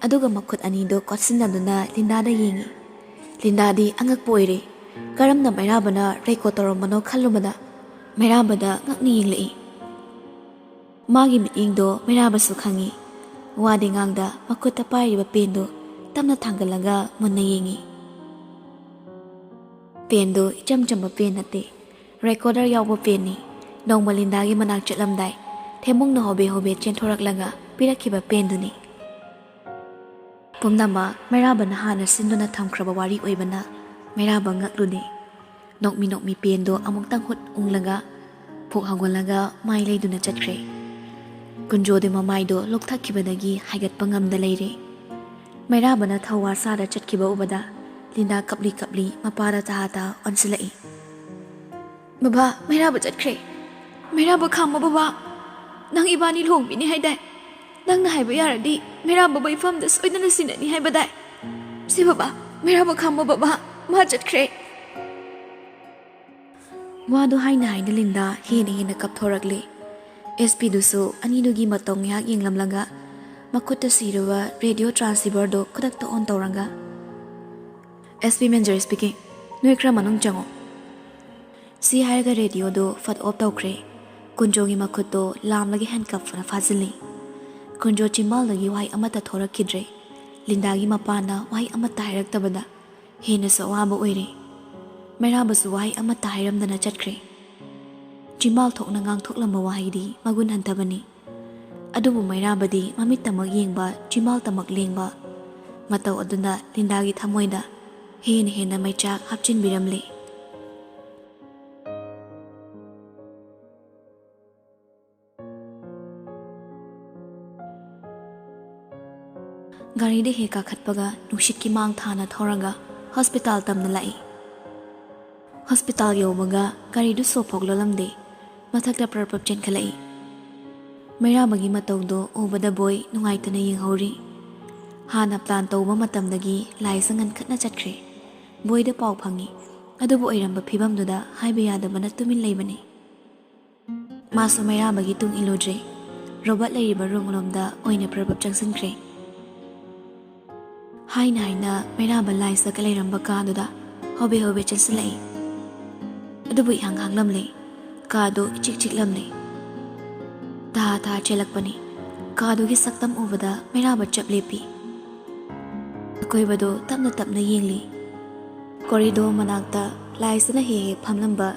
ꯑꯗꯨꯒ ꯃꯈꯨꯠ ꯑꯅꯤꯗꯨ ꯀꯣꯠꯁꯤꯟꯅꯗꯨꯅ ꯂꯤꯟꯗꯥꯗ ꯌꯦꯡꯉꯤ. ꯂꯤꯟꯗꯥꯗꯤ ꯑꯉꯛꯄ ꯑꯣꯏꯔꯦ. ꯀꯔꯝꯅ ꯃꯩꯔꯥꯕꯅ ꯔꯦꯀꯣꯔꯗ ꯇꯧꯔꯝꯕꯅꯣ ꯈꯜꯂꯨꯕꯗ ꯃꯩꯔꯥꯕꯗ ꯉꯛꯅ ꯌꯦꯡꯂꯛꯏ. ꯃꯥꯒꯤ ꯃꯤꯠꯌꯦꯡꯗꯣ ꯃꯩꯔꯥꯕꯁꯨ ꯈꯪꯉꯤ. ꯋꯥꯗꯤ ꯉꯥꯡꯗ ꯃꯈꯨꯠꯇ ꯄꯥꯏꯔꯤꯕ ꯄꯦꯟꯗꯨ ꯇꯞꯅ ꯊꯥꯡꯒꯠꯂꯒ ꯃꯨꯟꯅ ꯌꯦꯡꯉꯤ. ꯄꯦꯟꯗꯨ ꯏꯆꯝ ꯆꯝꯕ ꯄꯦꯟ ꯅꯠꯇꯦ, ꯔꯦꯀꯣꯔꯗꯔ ꯌꯥꯎꯕ ꯄꯦꯟꯅꯤ. ꯅꯣꯡꯃ ꯂꯤꯟꯗꯥꯒꯤ ꯃꯅꯥꯛ ꯆꯠꯂꯝꯗꯥꯏ ꯊꯦꯝꯃꯨꯡꯅ ꯍꯣꯕꯦ ꯆꯦꯟꯊꯣꯔꯛꯂꯒ ꯄꯤꯔꯛꯈꯤꯕ ꯄꯦꯟꯗꯨꯅꯤ. ꯄꯨꯝꯅꯃꯛ ꯃꯩꯔꯥꯕꯅ ꯍꯥꯟꯅ ꯁꯤꯟꯗꯨꯅ ꯊꯝꯈ꯭ꯔꯕ ꯋꯥꯔꯤ ꯑꯣꯏꯕꯅ ꯃꯩꯔꯥꯕ ꯉꯛꯂꯨꯅꯤ. ꯅꯣꯛꯃꯤ ꯄꯦꯟꯗꯣ ꯑꯃꯨꯛꯇꯪ ꯍꯨꯠ ꯎꯪꯂꯒ ꯄꯨꯛ ꯍꯧꯒꯠꯂꯒ ꯃꯥꯏ ꯂꯩꯗꯨꯅ ꯆꯠꯈ꯭ꯔꯦ. ꯀꯨꯟꯖꯣꯗꯤ ꯃꯃꯥꯏꯗꯣ ꯂꯨꯛꯊꯈꯤꯕꯗꯒꯤ ꯍꯥꯏꯒꯠꯄ ꯉꯝꯗ ꯂꯩꯔꯦ. ꯃꯩꯔꯥꯕꯅ ꯊꯧꯋꯥ ꯁꯥꯗ ꯆꯠꯈꯤꯕ ꯎꯕꯗ ꯂꯤꯟꯗꯥ ꯀꯞꯂꯤ ꯃꯄꯥꯗ ꯇꯥ ꯑꯣꯟꯁꯤꯜꯂꯛꯏ. ꯕꯕꯥ, ꯃꯩꯔꯥꯕ ꯆꯠꯈ꯭ꯔꯦ. ꯃꯩꯔꯥꯕ ꯈꯥꯝꯃꯣ ꯕꯕꯥ. ꯅꯪ ꯏꯕꯥꯅꯤ ꯂꯨꯍꯣꯡꯕꯤꯅꯤ ꯍꯥꯏꯗꯥꯏ? ꯅꯪꯅ ꯍꯥꯏꯕ ꯌꯥꯔꯗꯤ ꯃꯩꯔꯥꯕ ꯏꯐꯝꯗ ꯁꯣꯏꯗꯅ ꯁꯤꯟꯅꯅꯤ ꯍꯥꯏꯕꯗꯥꯏ? ꯁꯤ ꯕꯕꯥ, ꯃꯩꯔꯥꯕ ꯈꯥꯝꯃꯣ ꯕꯕꯥ. ꯃꯥ ꯆꯠꯈ꯭ꯔꯦ. ꯋꯥꯗꯣ ꯍꯥꯏꯅ ꯂꯤꯟꯗꯥ ꯍꯦꯟꯅ ꯀꯞꯊꯣꯔꯛꯂꯦ. SP ꯗꯨꯁꯨ ꯑꯅꯤꯗꯨꯒꯤ ꯃꯇꯧ ꯉꯥꯏꯍꯥꯛ ꯌꯦꯡꯂꯝꯂꯒ ꯃꯈꯨꯠꯇ ꯁꯤꯔꯕ ꯔꯦꯗꯤꯑꯣ ꯇ꯭ꯔꯥꯟꯁꯤꯚꯔꯗꯣ ꯈꯨꯗꯛꯇ ꯑꯣꯟ ꯇꯧꯔꯒ, SP ꯃꯦꯅꯦꯖꯔ ꯁ꯭ꯄꯤꯀꯤꯡ, ꯅꯣꯏ ꯈꯔ ꯃꯅꯨꯡ ꯆꯪꯉꯣ. ꯁꯤ ꯍꯥꯏꯔꯒ ꯔꯦꯗꯤꯑꯣꯗꯣ ꯐꯠ ꯑꯣꯐ ꯇꯧꯈ꯭ꯔꯦ. ꯀꯨꯟꯖꯣꯒꯤ ꯃꯈꯨꯠꯇꯣ ꯂꯥꯝꯂꯒ ꯍꯦꯟꯀꯞꯅ ꯐꯥꯖꯤꯜꯂꯤ. ꯀꯨꯟꯖꯣ ꯆꯤꯝꯕꯥꯜꯗꯒꯤ ꯋꯥꯍꯩ ꯑꯃꯠꯇ ꯊꯣꯔꯛꯈꯤꯗ꯭ꯔꯦ. ꯂꯤꯟꯗꯥꯒꯤ ꯃꯄꯥꯅ ꯋꯥꯍꯩ ꯑꯃꯠꯇ ꯍꯥꯏꯔꯛꯇꯕꯗ ꯍꯦꯟꯅꯁꯨ ꯑꯋꯥꯕ ꯑꯣꯏꯔꯦ. ꯃꯩꯔꯥꯕꯁꯨ ꯋꯥꯍꯩ ꯑꯃꯠꯇ ꯍꯥꯏꯔꯝꯗꯅ ꯆꯠꯈ꯭ꯔꯦ. ꯆꯤꯝꯕꯥꯜ ꯊꯣꯛꯅ ꯉꯥꯡꯊꯣꯛꯂꯝꯕ ꯋꯥꯍꯩꯗꯤ ꯃꯒꯨꯟ ꯍꯟꯊꯕꯅꯤ. ꯑꯗꯨꯕꯨ ꯃꯩꯔꯥꯕꯗꯤ ꯃꯃꯤꯠꯇꯃꯛ ꯌꯦꯡꯕ, ꯆꯤꯝꯕꯥꯜꯇꯃꯛ ꯂꯦꯡꯕ ꯃꯇꯧ ꯑꯗꯨꯅ ꯂꯤꯟꯗꯥꯒꯤ ꯊꯃꯣꯏꯗ ꯍꯦꯟꯅ ꯃꯩꯆꯥꯛ ꯍꯥꯞꯆꯤꯟꯕꯤꯔꯝꯂꯦ. ꯒꯥꯔꯤꯗ ꯍꯦꯛ ꯀꯥꯈꯠꯄꯒ ꯅꯨꯡꯁꯤꯠꯀꯤ ꯃꯥꯡ ꯊꯥꯅ ꯊꯧꯔꯒ ꯍꯣꯁꯄꯤꯇꯥꯜ ꯇꯝꯅ ꯂꯥꯛꯏ. ꯍꯣꯁꯄꯤꯇꯥꯜ ꯌꯧꯕꯒ ꯒꯥꯔꯤꯗꯨ ꯁꯣꯐꯥꯎ ꯂꯣꯜꯂꯝꯗꯦ. ꯃꯊꯛꯇ ꯄ꯭ꯔꯞ ꯆꯦꯟꯈꯠꯂꯛꯏ. ꯃꯩꯔꯥꯕꯒꯤ ꯃꯇꯧꯗꯣ ꯎꯕꯗ ꯕꯣꯏ ꯅꯨꯡꯉꯥꯏꯇꯅ ꯌꯦꯡꯍꯧꯔꯤ. ꯍꯥꯟꯅ ꯄ꯭ꯂꯥꯟ ꯇꯧꯕ ꯃꯇꯝꯗꯒꯤ ꯂꯥꯏꯁ ꯉꯟꯈꯠꯅ ꯆꯠꯈ꯭ರೆ. ꯕꯣꯏꯗ ꯄꯥꯎ ꯐꯪꯉꯤ. ꯑꯗꯨꯕꯨ ꯑꯣꯏꯔꯝꯕ ꯐꯤꯕꯝꯗꯨꯗ ꯍꯥꯏꯕ ꯌꯥꯗꯕꯅ ꯇꯨꯃꯤꯟ ꯂꯩꯕꯅꯤ. ꯃꯥꯁꯨ ꯃꯩꯔꯥꯕꯒꯤ ꯇꯨꯡ ꯏꯜꯂꯨꯗ꯭ꯔꯦ. ꯔꯣꯕꯠ ꯂꯩꯔꯤꯕ ꯔꯨꯝꯂꯣꯝꯗ ꯑꯣꯏꯅ ꯄ꯭ꯔꯞ ꯆꯪꯁꯤꯟꯈ꯭ꯔꯦ. ꯍꯥꯏꯅ ꯃꯩꯔꯥꯕ ꯂꯥꯏꯁꯇꯒ ꯂꯩꯔꯝꯕ ꯀꯥꯗꯨꯗ ꯍꯣꯕꯦ ꯆꯪꯁꯤꯜꯂꯛꯏ. ꯑꯗꯨꯕꯨ ꯏꯍꯥꯡ ꯍꯥꯡꯂꯝꯂꯦ. ꯀꯥꯗꯨ ꯏꯆꯤꯛ ꯆꯤꯛꯂꯝꯂꯦ. ꯊꯥ ꯆꯦꯜꯂꯛꯄꯅꯤ. ꯀꯥꯗꯨꯒꯤ ꯁꯛꯇꯝ ꯎꯕꯗ ꯃꯩꯔꯥꯕ ꯆꯞ ꯂꯦꯞꯄꯤ. ꯑꯀꯣꯏꯕꯗꯣ ꯇꯞꯅ ꯌꯦꯡꯂꯤ. ꯀꯣꯔꯤꯗꯣꯔ ꯃꯅꯥꯛꯇ ꯂꯥꯏꯁꯇꯅ ꯍꯦꯛ ꯐꯝꯂꯝꯕ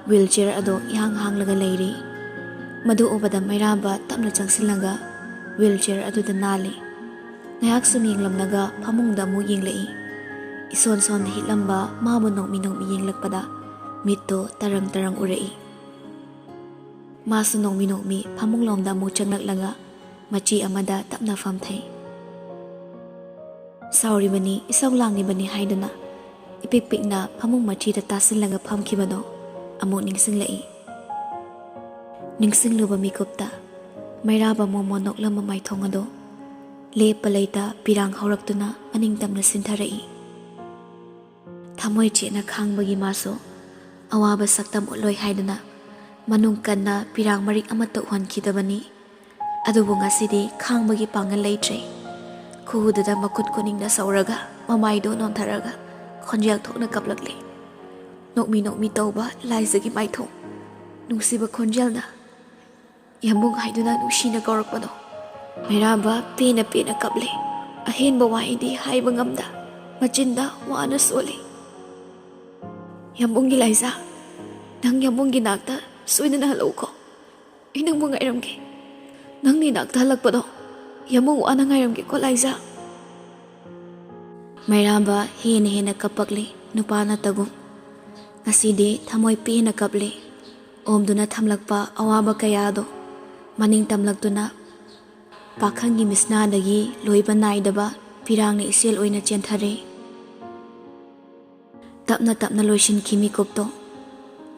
ꯋꯤꯜ ꯆꯤꯌꯔ ꯑꯗꯣ ꯏꯍꯥꯡ ꯍꯥꯡꯂꯒ ꯂꯩꯔꯤ. ꯃꯗꯨ ꯎꯕꯗ ꯃꯩꯔꯥꯕ ꯇꯞꯅ ꯆꯪꯁꯤꯜꯂꯒ ꯋꯤꯜ ꯆꯤꯌꯔ ꯑꯗꯨꯗ ꯅꯥꯜꯂꯤ. ꯉꯥꯏꯍꯥꯛ ꯁꯨꯝ ꯌꯦꯡꯂꯝꯂꯒ ꯐꯃꯨꯡꯗ ꯑꯃꯨꯛ ꯌꯦꯡꯂꯛꯏ. ꯏꯁꯣꯟ ꯁꯣꯟꯅ ꯍꯤꯠꯂꯝꯕ ꯃꯥꯕꯨ ꯅꯣꯛꯃꯤ ꯌꯦꯡꯂꯛꯄꯗ ꯃꯤꯠꯇꯣ ꯇꯔꯪ ꯎꯔꯛꯏ. ꯃꯥꯁꯨ ꯅꯣꯛꯃꯤ ꯐꯃꯨꯡꯂꯣꯝꯗ ꯑꯃꯨꯛ ꯆꯪꯂꯛꯂꯒ ꯃꯆꯤ ꯑꯃꯗ ꯇꯞꯅ ꯐꯝꯊꯩ. ꯁꯥꯎꯔꯤꯕꯅꯤ, ꯏꯁꯧ ꯂꯥꯡꯂꯤꯕꯅꯤ ꯍꯥꯏꯗꯨꯅ ꯏꯄꯤꯛ ꯄꯤꯛꯅ ꯐꯃꯨꯡ ꯃꯆꯤꯗ ꯇꯥꯁꯤꯜꯂꯒ ꯐꯝꯈꯤꯕꯗꯣ ꯑꯃꯨꯛ ꯅꯤꯡꯁꯤꯡꯂꯛꯏ. ꯅꯤꯡꯁꯤꯡꯂꯨꯕ ꯃꯤꯀꯨꯞꯇ ꯃꯩꯔꯥꯕ ꯃꯣꯃꯣ ꯅꯣꯛꯂꯝꯕ ꯃꯥꯏꯊꯣꯡ ꯑꯗꯣ ꯂꯦꯞꯄ ꯂꯩꯇ ꯄꯤꯔꯥꯡ ꯍꯧꯔꯛꯇꯨꯅ ꯃꯅꯤꯡ ꯇꯝꯅ ꯁꯤꯟꯊꯔꯛꯏ. ꯊꯃꯣꯏ ꯆꯦꯠꯅ ꯈꯥꯡꯕꯒꯤ ꯃꯥꯁꯨ ꯑꯋꯥꯕ ꯁꯛꯇꯝ ꯎꯠꯂꯣꯏ ꯍꯥꯏꯗꯨꯅ ꯃꯅꯨꯡ ꯀꯟꯅ ꯄꯤꯔꯥꯡ ꯃꯔꯤꯛ ꯑꯃꯠꯇ ꯎꯍꯟꯈꯤꯗꯕꯅꯤ. ꯑꯗꯨꯕꯨ ꯉꯁꯤꯗꯤ ꯈꯥꯡꯕꯒꯤ ꯄꯥꯡꯒꯜ ꯂꯩꯇ꯭ꯔꯦ. ꯈꯨꯎꯗꯨꯗ ꯃꯈꯨꯠ ꯈꯨꯅꯤꯡꯅ ꯁꯧꯔꯒ ꯃꯃꯥꯏꯗꯣ ꯅꯣꯟꯊꯔꯒ ꯈꯣꯟꯖꯦꯜ ꯊꯣꯛꯅ ꯀꯞꯂꯛꯂꯦ. ꯅꯣꯛꯃꯤ ꯇꯧꯕ ꯂꯥꯏꯖꯒꯤ ꯃꯥꯏꯊꯣꯡ, ꯅꯨꯡꯁꯤꯕ ꯈꯣꯟꯖꯦꯜꯅ ꯌꯥꯝꯕꯨꯡ ꯍꯥꯏꯗꯨꯅ ꯅꯨꯡꯁꯤꯅ ꯀꯧꯔꯛꯄꯗꯣ. ꯃꯩꯔꯥꯕ ꯄꯦꯟꯅ ꯀꯞꯂꯦ. ꯑꯍꯦꯟꯕ ꯋꯥꯍꯩꯗꯤ ꯍꯥꯏꯕ ꯉꯝꯗ ꯃꯆꯤꯟꯗ ꯋꯥꯅ ꯁꯣꯜꯂꯤ. ꯌꯥꯝꯕꯨꯡꯒꯤ ꯂꯥꯏꯖ, ꯅꯪ ꯌꯥꯝꯕꯨꯡꯒꯤ ꯅꯥꯛꯇ ꯁꯣꯏꯗꯅ ꯍꯜꯂꯛꯎꯀꯣ. ꯑꯩ ꯅꯪꯕꯨ ꯉꯥꯏꯔꯝꯒꯦ ꯅꯪꯅꯤ ꯅꯥꯛꯇ ꯍꯜꯂꯛꯄꯗꯣ ꯌꯥꯝꯅ ꯋꯥꯅ ꯉꯥꯏꯔꯝꯒꯦꯀꯣ ꯂꯥꯏꯖꯥ ꯃꯩꯔꯥꯕ ꯍꯦꯟꯅ ꯀꯞꯄꯛꯂꯤ ꯅꯨꯄꯥ ꯅꯠꯇꯒꯨꯝ ꯉꯁꯤꯗꯤ ꯊꯃꯣꯏ ꯄꯦꯟꯅ ꯀꯞꯂꯤ ꯑꯣꯝꯗꯨꯅ ꯊꯝꯂꯛꯄ ꯑꯋꯥꯕ ꯀꯌꯥꯗꯣ ꯃꯅꯤꯡ ꯇꯝꯂꯛꯇꯨꯅ ꯄꯥꯈꯪꯒꯤ ꯃꯤꯁꯅꯥꯗꯒꯤ ꯂꯣꯏꯕ ꯅꯥꯏꯗꯕ ꯄꯤꯔꯥꯡꯅ ꯏꯆꯦꯜ ꯑꯣꯏꯅ ꯆꯦꯟꯊꯔꯦ ꯇꯞꯅ ꯂꯣꯏꯁꯤꯟꯈꯤ ꯃꯤꯀꯨꯞꯇꯣ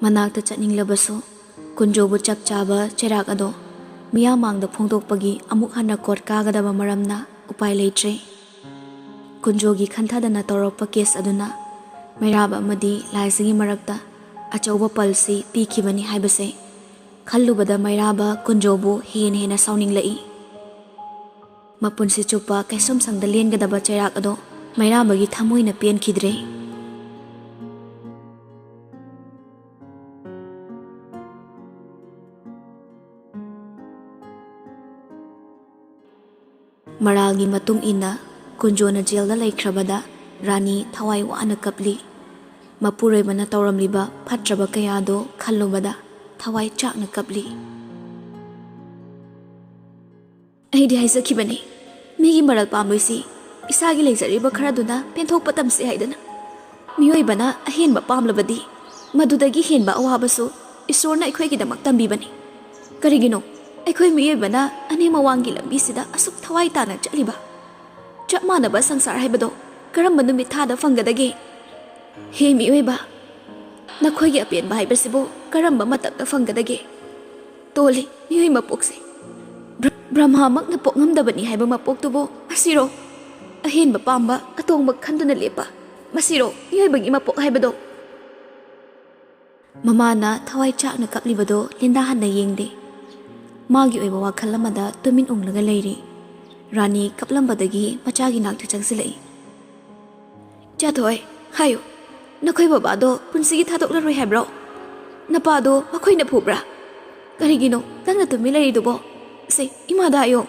ꯃꯅꯥꯛꯇ ꯆꯠꯅꯤꯡꯂꯕꯁꯨ ꯀꯨꯟꯖꯣꯕꯨ ꯆꯞ ꯆꯥꯕ ꯆꯩꯔꯥꯛ ꯑꯗꯣ ꯃꯤꯌꯥꯝꯃꯥꯡꯗ ꯐꯣꯡꯗꯣꯛꯄꯒꯤ ꯑꯃꯨꯛ ꯍꯟꯅ ꯀꯣꯔꯠ ꯀꯥꯒꯗꯕ ꯃꯔꯝꯅ ꯎꯄꯥꯏ ꯂꯩꯇ꯭ꯔꯦ ꯀꯨꯟꯖꯣꯒꯤ ꯈꯟꯊꯗꯅ ꯇꯧꯔꯛꯄ ꯀꯦꯁ ꯑꯗꯨꯅ ꯃꯩꯔꯥꯕ ꯑꯃꯗꯤ ꯂꯥꯏꯖꯒꯤ ꯃꯔꯛꯇ ꯑꯆꯧꯕ ꯄꯜꯁꯤ ꯄꯤꯈꯤꯕꯅꯤ ꯍꯥꯏꯕꯁꯦ ꯈꯜꯂꯨꯕꯗ ꯃꯩꯔꯥꯕ ꯀꯨꯟꯖꯣꯕꯨ ꯍꯦꯟꯅ ꯁꯥꯎꯅꯤꯡꯂꯛꯏ ꯃꯄꯨꯟꯁꯤ ꯆꯨꯞꯄ ꯀꯩꯁꯨꯝꯁꯪꯗ ꯂꯦꯟꯒꯗꯕ ꯆꯩꯔꯥꯛ ꯑꯗꯣ ꯃꯩꯔꯥꯕꯒꯤ ꯊꯃꯣꯏꯅ ꯄꯦꯟꯈꯤꯗ꯭ꯔꯦ ꯃꯔꯥꯜꯒꯤ ꯃꯇꯨꯡ ꯏꯟꯅ ꯀꯨꯟꯖꯣꯅ ꯖꯦꯜꯗ ꯂꯩꯈ꯭ꯔꯕꯗ ꯔꯥꯅꯤ ꯊꯋꯥꯏ ꯋꯥꯅ ꯀꯞꯂꯤ ꯃꯄꯨꯔꯣꯏꯕꯅ ꯇꯧꯔꯝꯂꯤꯕ ꯐꯠꯇ꯭ꯔꯕ ꯀꯌꯥꯗꯣ ꯈꯜꯂꯨꯕꯗ ꯊꯋꯥꯏ ꯆꯥꯛꯅ ꯀꯞꯂꯤ ꯑꯩꯗꯤ ꯍꯥꯏꯖꯈꯤꯕꯅꯤ ꯃꯤꯒꯤ ꯃꯔꯜ ꯄꯥꯝꯕꯩꯁꯤ ꯏꯁꯥꯒꯤ ꯂꯩꯖꯔꯤꯕ ꯈꯔꯗꯨꯅ ꯄꯦꯟꯊꯣꯛꯄ ꯇꯝꯁꯤ ꯍꯥꯏꯗꯅ ꯃꯤꯑꯣꯏꯕꯅ ꯑꯍꯦꯟꯕ ꯄꯥꯝꯂꯕꯗꯤ ꯃꯗꯨꯗꯒꯤ ꯍꯦꯟꯕ ꯑꯋꯥꯕꯁꯨ ꯏꯁꯣꯔꯅ ꯑꯩꯈꯣꯏꯒꯤꯗꯃꯛ ꯇꯝꯕꯤꯕꯅꯤ ꯀꯔꯤꯒꯤꯅꯣ ꯑꯩꯈꯣꯏ ꯃꯤꯑꯣꯏꯕꯅ ꯑꯅꯦꯝ ꯑꯋꯥꯡꯒꯤ ꯂꯝꯕꯤꯁꯤꯗ ꯑꯁꯨꯛ ꯊꯋꯥꯏ ꯇꯥꯅ ꯆꯠꯂꯤꯕ ꯆꯞ ꯃꯥꯟꯅꯕ ꯁꯪꯁꯥꯔ ꯍꯥꯏꯕꯗꯣ ꯀꯔꯝꯕ ꯅꯨꯃꯤꯠ ꯊꯥꯗ ꯐꯪꯒꯗꯒꯦ ꯍꯦ ꯃꯤꯑꯣꯏꯕ ꯅꯈꯣꯏꯒꯤ ꯑꯄꯦꯟꯕ ꯍꯥꯏꯕꯁꯤꯕꯨ ꯀꯔꯝꯕ ꯃꯇꯝꯗ ꯐꯪꯒꯗꯒꯦ ꯇꯣꯜꯂꯤ ꯃꯤꯑꯣꯏ ꯃꯄꯣꯛꯁꯦ ꯕ꯭ꯔꯍ꯭ꯃꯥꯃꯛꯅ ꯄꯣꯛꯉꯝꯗꯕꯅꯤ ꯍꯥꯏꯕ ꯃꯄꯣꯛꯇꯨꯕꯨ ꯃꯁꯤꯔꯣ ꯑꯍꯦꯟꯕ ꯄꯥꯝꯕ ꯑꯇꯣꯡꯕ ꯈꯟꯗꯨꯅ ꯂꯦꯞꯄ ꯃꯁꯤꯔꯣ ꯃꯤꯑꯣꯏꯕꯒꯤ ꯃꯄꯣꯛ ꯍꯥꯏꯕꯗꯣ ꯃꯃꯥꯅ ꯊꯋꯥꯏ ꯆꯥꯛꯅ ꯀꯞꯂꯤꯕꯗꯣ ꯂꯤꯟꯗꯥ ꯍꯟꯅ ꯌꯦꯡꯗꯦ ꯃꯥꯒꯤ ꯑꯣꯏꯕ ꯋꯥꯈꯜ ꯑꯃꯗ ꯇꯨꯃꯤꯟ ꯎꯡꯂꯒ ꯂꯩꯔꯤ ꯔꯥꯅꯤ ꯀꯞꯂꯝꯕꯗꯒꯤ ꯃꯆꯥꯒꯤ ꯅꯥꯛꯇ ꯆꯪꯁꯤꯜꯂꯛꯏ ꯏꯆꯥꯊꯣꯏ ꯍꯥꯏꯌꯨ ꯅꯈꯣꯏ ꯕꯕꯥꯗꯣ ꯄꯨꯟꯁꯤꯒꯤ ꯊꯥꯗꯣꯛꯂꯔꯣꯏ ꯍꯥꯏꯕ꯭ꯔꯣ ꯅꯄꯥꯗꯣ ꯃꯈꯣꯏꯅ ꯐꯨꯕ꯭ꯔꯥ ꯀꯔꯤꯒꯤꯅꯣ ꯅꯪꯅ ꯇꯨꯃꯤꯟ ꯂꯩꯔꯤꯗꯨꯕꯣ ꯁꯦ ꯏꯃꯥꯗ ꯍꯥꯏꯌꯣ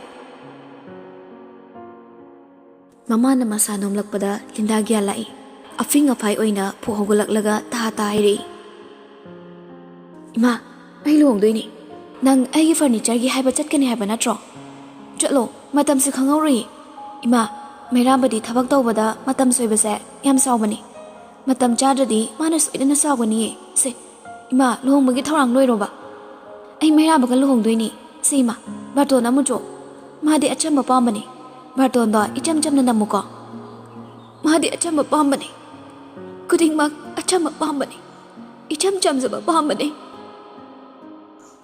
ꯃꯃꯥꯅ ꯃꯁꯥ ꯅꯣꯝꯂꯛꯄꯗ ꯂꯤꯟꯗꯥ ꯒ꯭ꯌꯥꯟ ꯂꯥꯛꯏ ꯑꯐꯤꯡ ꯑꯐꯥꯏ ꯑꯣꯏꯅ ꯐꯨꯛ ꯍꯧꯒꯠꯂꯛꯂꯒ ꯇꯥ ꯍꯥꯏꯔꯛꯏ ꯏꯃꯥ ꯑꯩ ꯂꯨꯍꯣꯡꯗꯣꯏꯅꯤ ꯅꯪ ꯑꯩꯒꯤ ꯐꯔꯅꯤꯆꯔꯒꯤ ꯍꯥꯏꯕ ꯆꯠꯀꯅꯤ ꯍꯥꯏꯕ ꯅꯠꯇ꯭ꯔꯣ ꯆꯠꯂꯣ ꯃꯇꯝꯁꯤ ꯈꯪꯍꯧꯔꯣꯏꯌꯦ ꯏꯃꯥ ꯃꯩꯔꯥꯕꯗꯤ ꯊꯕꯛ ꯇꯧꯕꯗ ꯃꯇꯝ ꯁꯣꯏꯕꯁꯦ ꯌꯥꯝ ꯁꯥꯎꯕꯅꯤ ꯃꯇꯝ ꯆꯥꯗ꯭ꯔꯗꯤ ꯃꯥꯅ ꯁꯣꯏꯗꯅ ꯁꯥꯎꯒꯅꯤꯌꯦ ꯁꯦ ꯏꯃꯥ ꯂꯨꯍꯣꯡꯕꯒꯤ ꯊꯧꯔꯥꯡ ꯂꯣꯏꯔꯣꯕ ꯑꯩ ꯃꯩꯔꯥꯕꯒ ꯂꯨꯍꯣꯡꯗꯣꯏꯅꯤ ꯁꯤ ꯏꯃꯥ ꯕꯥꯔꯇꯣꯟ ꯑꯃꯨꯆꯣ ꯃꯥꯗꯤ ꯑꯆꯝꯕ ꯄꯥꯝꯕꯅꯤ ꯕꯥꯔꯇꯣꯟꯗꯣ ꯏꯆꯝ ꯆꯝꯅ ꯅꯝꯃꯨꯀꯣ ꯃꯥꯗꯤ ꯑꯆꯝꯕ ꯄꯥꯝꯕꯅꯤ ꯈꯨꯗꯤꯡꯃꯛ ꯑꯆꯝꯕ ꯄꯥꯝꯕꯅꯤ ꯏꯆꯝ ꯆꯝꯖꯕ ꯄꯥꯝꯕꯅꯤ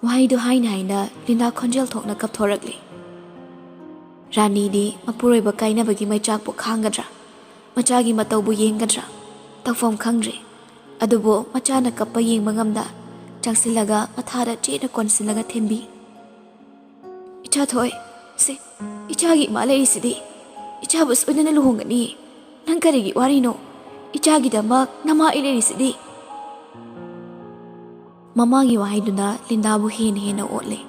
ꯋꯥꯍꯩꯗꯨ ꯍꯥꯏꯅ ꯂꯤꯟꯗꯥ ꯈꯣꯟꯖꯦꯜ ꯊꯣꯛꯅ ꯀꯞꯊꯣꯔꯛꯂꯤ ꯔꯥꯅꯤꯗꯤ ꯃꯄꯨꯔꯣꯏꯕ ꯀꯥꯏꯅꯕꯒꯤ ꯃꯩꯆꯥꯛꯄꯨ ꯈꯥꯡꯒꯗ꯭ꯔꯥ ꯃꯆꯥꯒꯤ ꯃꯇꯧꯕꯨ ꯌꯦꯡꯒꯗ꯭ꯔꯥ ꯇꯧꯐꯝ ꯈꯪꯗ꯭ꯔꯦ ꯑꯗꯨꯕꯨ ꯃꯆꯥꯅ ꯀꯞꯄ ꯌꯦꯡꯕ ꯉꯝꯗ ꯆꯪꯁꯤꯜꯂꯒ ꯃꯊꯥꯗ ꯆꯦꯠꯅ ꯀꯣꯟꯁꯤꯜꯂꯒ ꯊꯦꯝꯕꯤ ꯏꯆꯥꯊꯣꯏ ꯁꯦ ꯏꯆꯥꯒꯤ ꯏꯃꯥ ꯂꯩꯔꯤꯁꯤꯗꯤ ꯏꯆꯥꯕꯨ ꯁꯣꯏꯗꯅ ꯂꯨꯍꯣꯡꯒꯅꯤ ꯅꯪ ꯀꯔꯤꯒꯤ ꯋꯥꯔꯤꯅꯣ ꯏꯆꯥꯒꯤꯗꯃꯛ ꯅꯃꯥ ꯑꯩ ꯂꯩꯔꯤꯁꯤꯗꯤ ꯃꯃꯥꯒꯤ ꯋꯥꯍꯩꯗꯨꯅ ꯂꯤꯟꯗꯥꯕꯨ ꯍꯦꯟꯅ ꯑꯣꯠꯂꯦ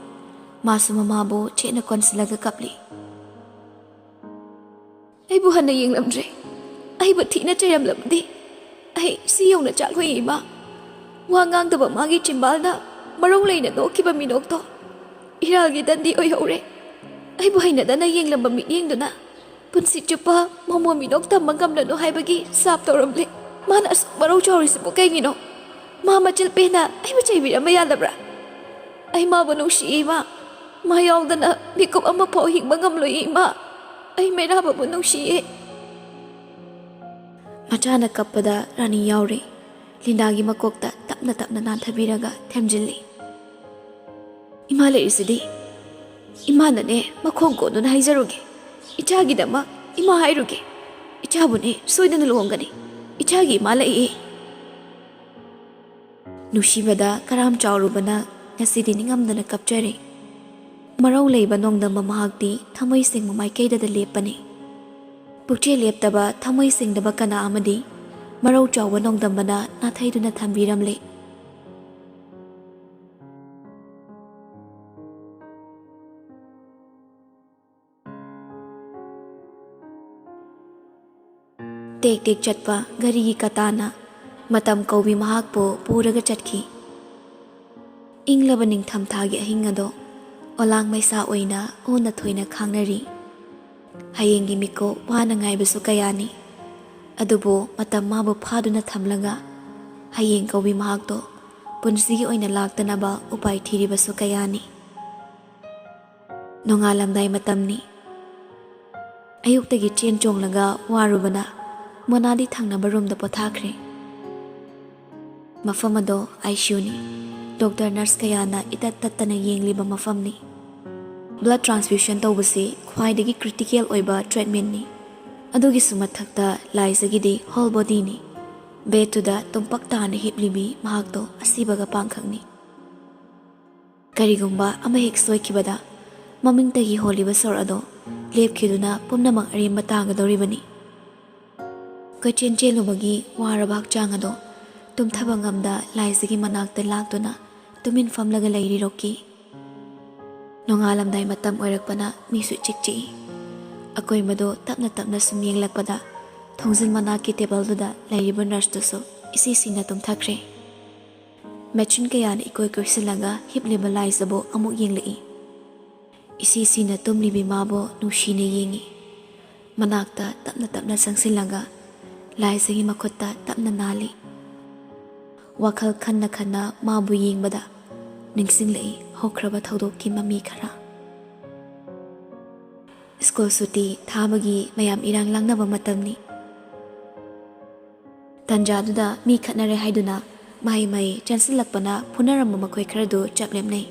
ꯃꯥꯁꯨ ꯃꯃꯥꯕꯨ ꯆꯦꯠꯅ ꯀꯣꯟꯁꯤꯜꯂꯒ ꯀꯞꯂꯤ ꯑꯩꯕꯨ ꯍꯟꯅ ꯌꯦꯡꯂꯝꯗ꯭ꯔꯦ ꯑꯩꯕꯨ ꯊꯤꯅ ꯆꯩꯔꯝꯂꯕꯗꯤ ꯑꯩ ꯁꯤ ꯌꯧꯅ ꯆꯥꯛꯂꯣꯏ ꯏꯃꯥ ꯋꯥ ꯉꯥꯡꯗꯕ ꯃꯥꯒꯤ ꯆꯤꯝꯕꯥꯜꯗ ꯃꯔꯧ ꯂꯩꯅ ꯅꯣꯛꯈꯤꯕ ꯃꯤꯅꯣꯛꯇꯣ ꯏꯔꯥꯜꯒꯤ ꯗꯟꯗꯤ ꯑꯣꯏꯍꯧꯔꯦ ꯑꯩꯕꯨ ꯍꯩꯅꯗꯅ ꯌꯦꯡꯂꯝꯕ ꯃꯤꯠꯌꯦꯡꯗꯨꯅ ꯄꯨꯟꯁꯤ ꯆꯨꯞꯄ ꯃꯣꯃꯣ ꯃꯤꯅꯣꯛ ꯇꯝꯕ ꯉꯝꯂꯅꯨ ꯍꯥꯏꯕꯒꯤ ꯁꯥꯞ ꯇꯧꯔꯝꯂꯦ ꯃꯥꯅ ꯑꯁꯨꯛ ꯃꯔꯧ ꯆꯥꯎꯔꯤꯁꯤꯕꯨ ꯀꯩꯒꯤꯅꯣ ꯃꯥ ꯃꯆꯤꯜ ꯄꯦꯟꯅ ꯑꯩꯕꯨ ꯆꯩꯕꯤꯔꯝꯕ ꯌꯥꯗꯕ꯭ꯔꯥ ꯑꯩ ꯃꯥꯕꯨ ꯅꯨꯡꯁꯤꯌꯦ ꯏꯃꯥ ꯃꯥ ꯌꯥꯎꯗꯅ ꯃꯤꯀꯨꯞ ꯑꯃ ꯐꯥꯎ ꯍꯤꯡꯕ ꯉꯝꯂꯣꯏ ꯏꯃꯥ ꯑꯩ ꯃꯩꯔꯥꯕꯕꯨ ꯅꯨꯡꯁꯤꯌꯦ ꯃꯆꯥꯅ ꯀꯞꯄꯗ ꯔꯥꯅꯤ ꯌꯥꯎꯔꯦ ꯂꯤꯟꯗꯥꯒꯤ ꯃꯀꯣꯛꯇ ꯇꯞꯅ ꯅꯥꯟꯊꯕꯤꯔꯒ ꯊꯦꯝꯖꯤꯜꯂꯤ ꯏꯃꯥ ꯂꯩꯔꯤꯁꯤꯗꯤ ꯏꯃꯥꯅꯅꯦ ꯃꯈꯣꯡ ꯀꯣꯟꯗꯨꯅ ꯍꯥꯏꯖꯔꯨꯒꯦ ꯏꯆꯥꯒꯤꯗꯃꯛ ꯏꯃꯥ ꯍꯥꯏꯔꯨꯒꯦ ꯏꯆꯥꯕꯨꯅꯦ ꯁꯣꯏꯗꯅ ꯂꯨꯍꯣꯡꯒꯅꯤ ꯏꯆꯥꯒꯤ ꯏꯃꯥ ꯂꯩꯌꯦ ꯅꯨꯡꯁꯤꯕꯗ ꯀꯔꯥꯝ ꯆꯥꯎꯔꯨꯕꯅ ꯉꯁꯤꯗꯤ ꯅꯤꯡꯉꯝꯗꯅ ꯀꯞꯆꯔꯦ ꯃꯔꯧ ꯂꯩꯕ ꯅꯣꯡꯗꯝꯕ ꯃꯍꯥꯛꯇꯤ ꯊꯃꯣꯏ ꯁꯦꯡꯕ ꯃꯥꯏꯀꯩꯗ ꯂꯦꯞꯄꯅꯤ ꯄꯨꯛꯆꯦꯜ ꯂꯦꯞꯇꯕ ꯊꯃꯣꯏ ꯁꯦꯡꯗꯕ ꯀꯅꯥ ꯑꯃꯗꯤ ꯃꯔꯧ ꯆꯥꯎꯕ ꯅꯣꯡꯗꯝꯕꯅ ꯅꯥꯊꯩꯗꯨꯅ ꯊꯝꯕꯤꯔꯝꯂꯦ ꯇꯦꯛ ꯆꯠꯄ ꯒꯥꯔꯤꯒꯤ ꯀꯇꯥꯅ ꯃꯇꯝ ꯀꯧꯕꯤ ꯃꯍꯥꯛꯄꯨ ꯄꯨꯔꯒ ꯆꯠꯈꯤ ꯏꯪꯂꯕ ꯅꯤꯡꯊꯝꯊꯥꯒꯤ ꯑꯍꯤꯡ ꯑꯗꯣ olang maisa oina ona thoina khangnari hayengi miko wana ngaibasu kayani adubo matam mabu phaduna thamlaga hayeng kawi mahakto punsigi oina laktanaba upai thiribasu kayani nongalamdai matamni ayuktagi chen chonglaga warubana monadi thangnaba roomda pothakhre mafamado ICU-ni doctor nurse kayana itat tattana yengliba mafamni blood transfusion tawbase khwaidagi critical oiba treatment ni adugi sumathakta laisagidi whole body ni betuda tumpak tana hiplibi mahakto asibaga pangkhangni karigumba amahek soikibada mamingtagi holiba sor ado lepkhiduna pumnamak arimba tangadoribani kochen chelubagi warabak changado tumthabangamda laisagi manakta laktuna tumin famlaga lairi roki nongalamdai matam oirakpana misu chikchi akoi mado tapna tapna sum yenglakpada thongzin manaki table duda lairiba nurse tuso isi sina tumthakre machine kayana ikoi koisilaga hipliba laisabo amuk yenglei isi sina tumlibi mabo nushine yengi manakta tapna tapna sangsilaga laisagi makhutta tapna nali wakhal khanna khanna mabu yengbada ningsinglei hokraba thodokki mami khara school suti thabagi mayam irang langnaba matamni tanjaduda mi khatnare haiduna mai chansilakpana punaram makhoi kharadu chaplemnei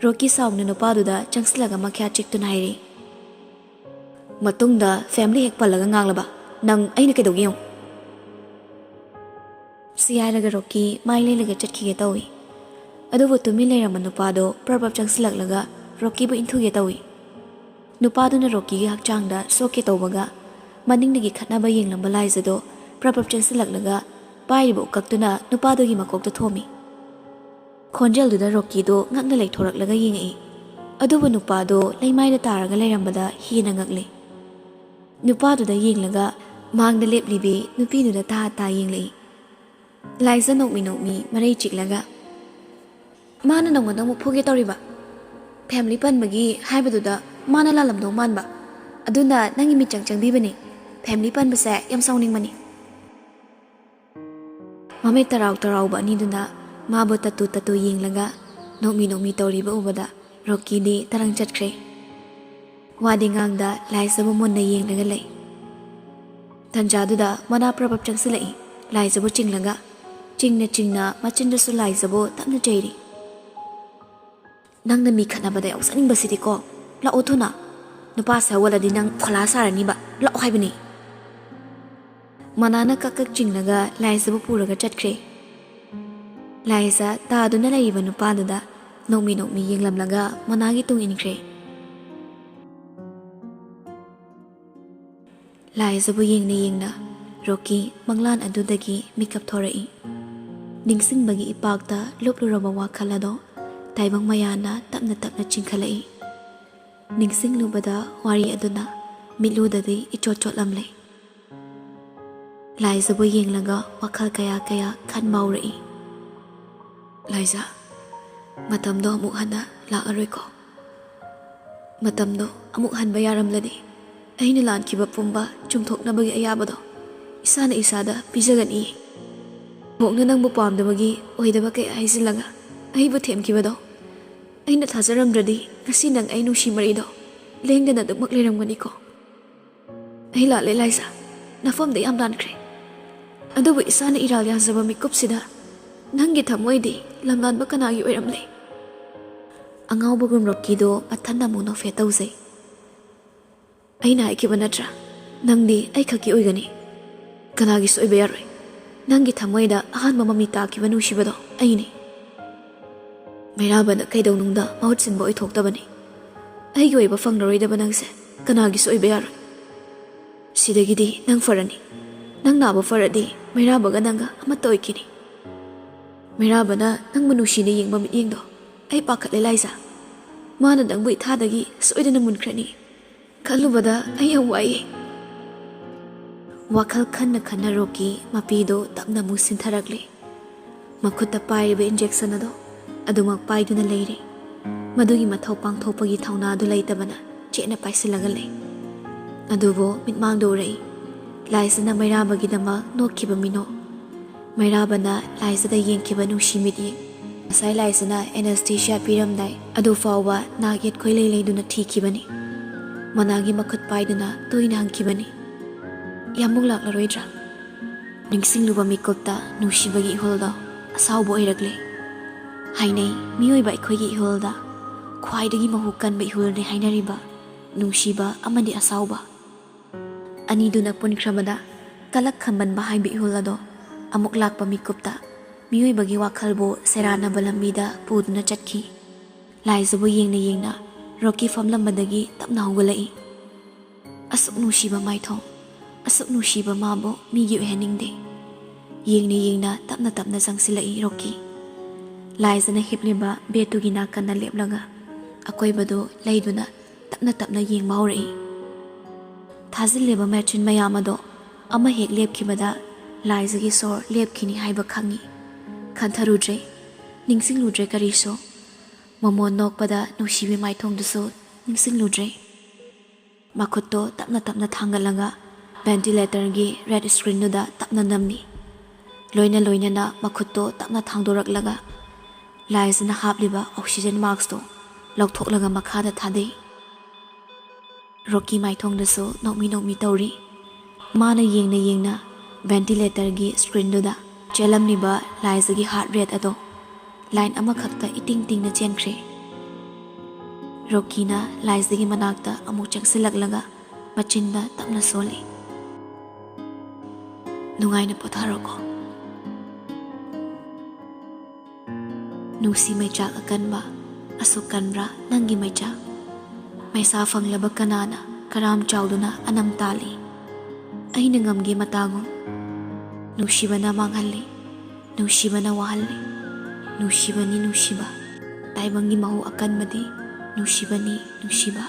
roki saungna nupaduda changsilaga makhya chiktuna hairi matungda family hek palaga nganglaba nang aina kedogiyo siyairaga roki mailelaga chatkige tawi adubu tumi leirama nupado prabab changsilaklaga roki bu inthuge tawi nupaduna roki gi hakchangda soke tawbaga maningdagi khatnaba yenglamba laizado prabab changsilaklaga pairibo kaktuna nupadogi makokta thomi khonjel duda roki do ngakna leithoraklaga yengai adubu nupado leimaida taraga leirambada hina ngakle nupaduda yenglaga mangda leplibi nupiduda ta yenglei laisa nokmi marai chiklaga mana nongna mu phuge toriba family pan bagi haibaduda mana lalamdo manba aduna nangi mi changbi bani family pan base yam sauning mani mame tarau ba ni duna ma bo tatu yenglaga nokmi toriba ubada roki di tarang chatkre wadingangda laisa bu monna yenglaga lei tanjaduda mana prabab changsilai laisa bu chinglaga chingna machinda su laisa bu tamna jairi nang na mi khanabada yausani basiti ko la othuna nupa sa wala di nang khola sarani ba la ohaibani manana kakak chinglaga laisa bu puraga chatkre laisa ta duna laiba nupa duda nokmi yenglamlaga managi tung inkre laisa bu yengna roki manglan adudagi mikap thorai ningsingbagi ipakta lupluraba wakhalado taibang mayana tapna chingkhalai ningsing lubada wari aduna miludadi ichotlamle laisa bu yenglaga wakhal kaya khan maurai laisa matamdo amuk hana la aroi ko matamdo amuk hanba yaramladi aina lankiba pumba chumthoknabagi ayabado isana isada pijagani mokna nangbu pamdabagi oidaba kay aisilaga aibu themkibado aina thajaramdradi ngasi nang ai nusi marido lengdana dukmak leramgani ko ai la le laisa nafamde yam dankre adubu isana iral yazaba mikupsida nangi thamoidi lamlan bakanagi oiramle angau bugum rokido athanna muno fetauze aina ikibanatra nangdi ai khaki oigani kanagi soibe yaroi nangi thamoida ahan mami takiba nushibado aini mairabana kaidaunungda mahutsinba oithoktabani aigi oiba fangnaroi nangse kanagi soibe yaroi sidagidi nang farani nang naba faradi mairabaga nanga amata oikini mairabana nang manushine yengba mityengdo ai pakhatle laisa mana dangbu ithadagi soidana munkrani khalubada ai awai wakhal khanna roki mapido tapna mu sintharakle makhutta paibe injection ado adumak paiduna leire Madugi mathau pangthokpagi thauna adu leitabana chena paisilaga lei. Adubo mitmang do rei. Laisana mairabagi dama nokkiba mino. Mairabana laisada yengkiba nungsi midi. Asai laisana anesthesia piramdai adu fawwa naget khoilei leiduna thikibani. Managi makhut paiduna toina hangkibani. Yamuk laklaroi-dra. Ningsingluba mikopta nungshibagi iholda asawbo oiragle. Hainai mioiba ikhoigi iholda khwaidagi mahu kanba ihulne hainariba nungshiba amadi asawba. Aniduna punkhrabada kalak khambanba haiba ihulado amuk lakpa mikopta mioibagi wakhalbo seranaba lambida puduna chatki. Laizabu yengna Rocky famlambadagi tapna hawgalai. Asuk nungshiba maithong asuk nungshiba mabo migi oihaningde. Yengna tapna zangsilai Rocky. Laizana hipliba betugi nakana leplaga akoibado leiduna tapna yengba haurai. Thazileba machine mayamado ama hek lepkhibada laizagi sor lepkhini haiba khangi. Khantharudre ningsingludre kariso mamon nokpada nungshibi maithongduso ningsingludre. Makhutto tapna thangalaga ventilator gi red screen nuda tapna namni. Loina na makhutto tapna thangdoraklaga laizana hapliba oxygen mask to lauthoklaga makhada thadei. Rocky maithongduso nokmi tauri. Mana yengna ventilator gi screen nuda chelamniba laizagi heart rate ado line amakhakta iting-tingna chenkre. Rocky na laizagi manakta amuk changsilaklaga machinda tapna soli. Nungaina potharoko. Nungsi maichak akanba asukanra nangi maichak. Maisa fanglaba kanana karam chawduna anam tali. Aina ngamge matagom. Nungsibana manghalli. Nungsibana wahalli. Nungsibani nungsiba. Taibangi mahu akanbadi nungsibani nungsiba.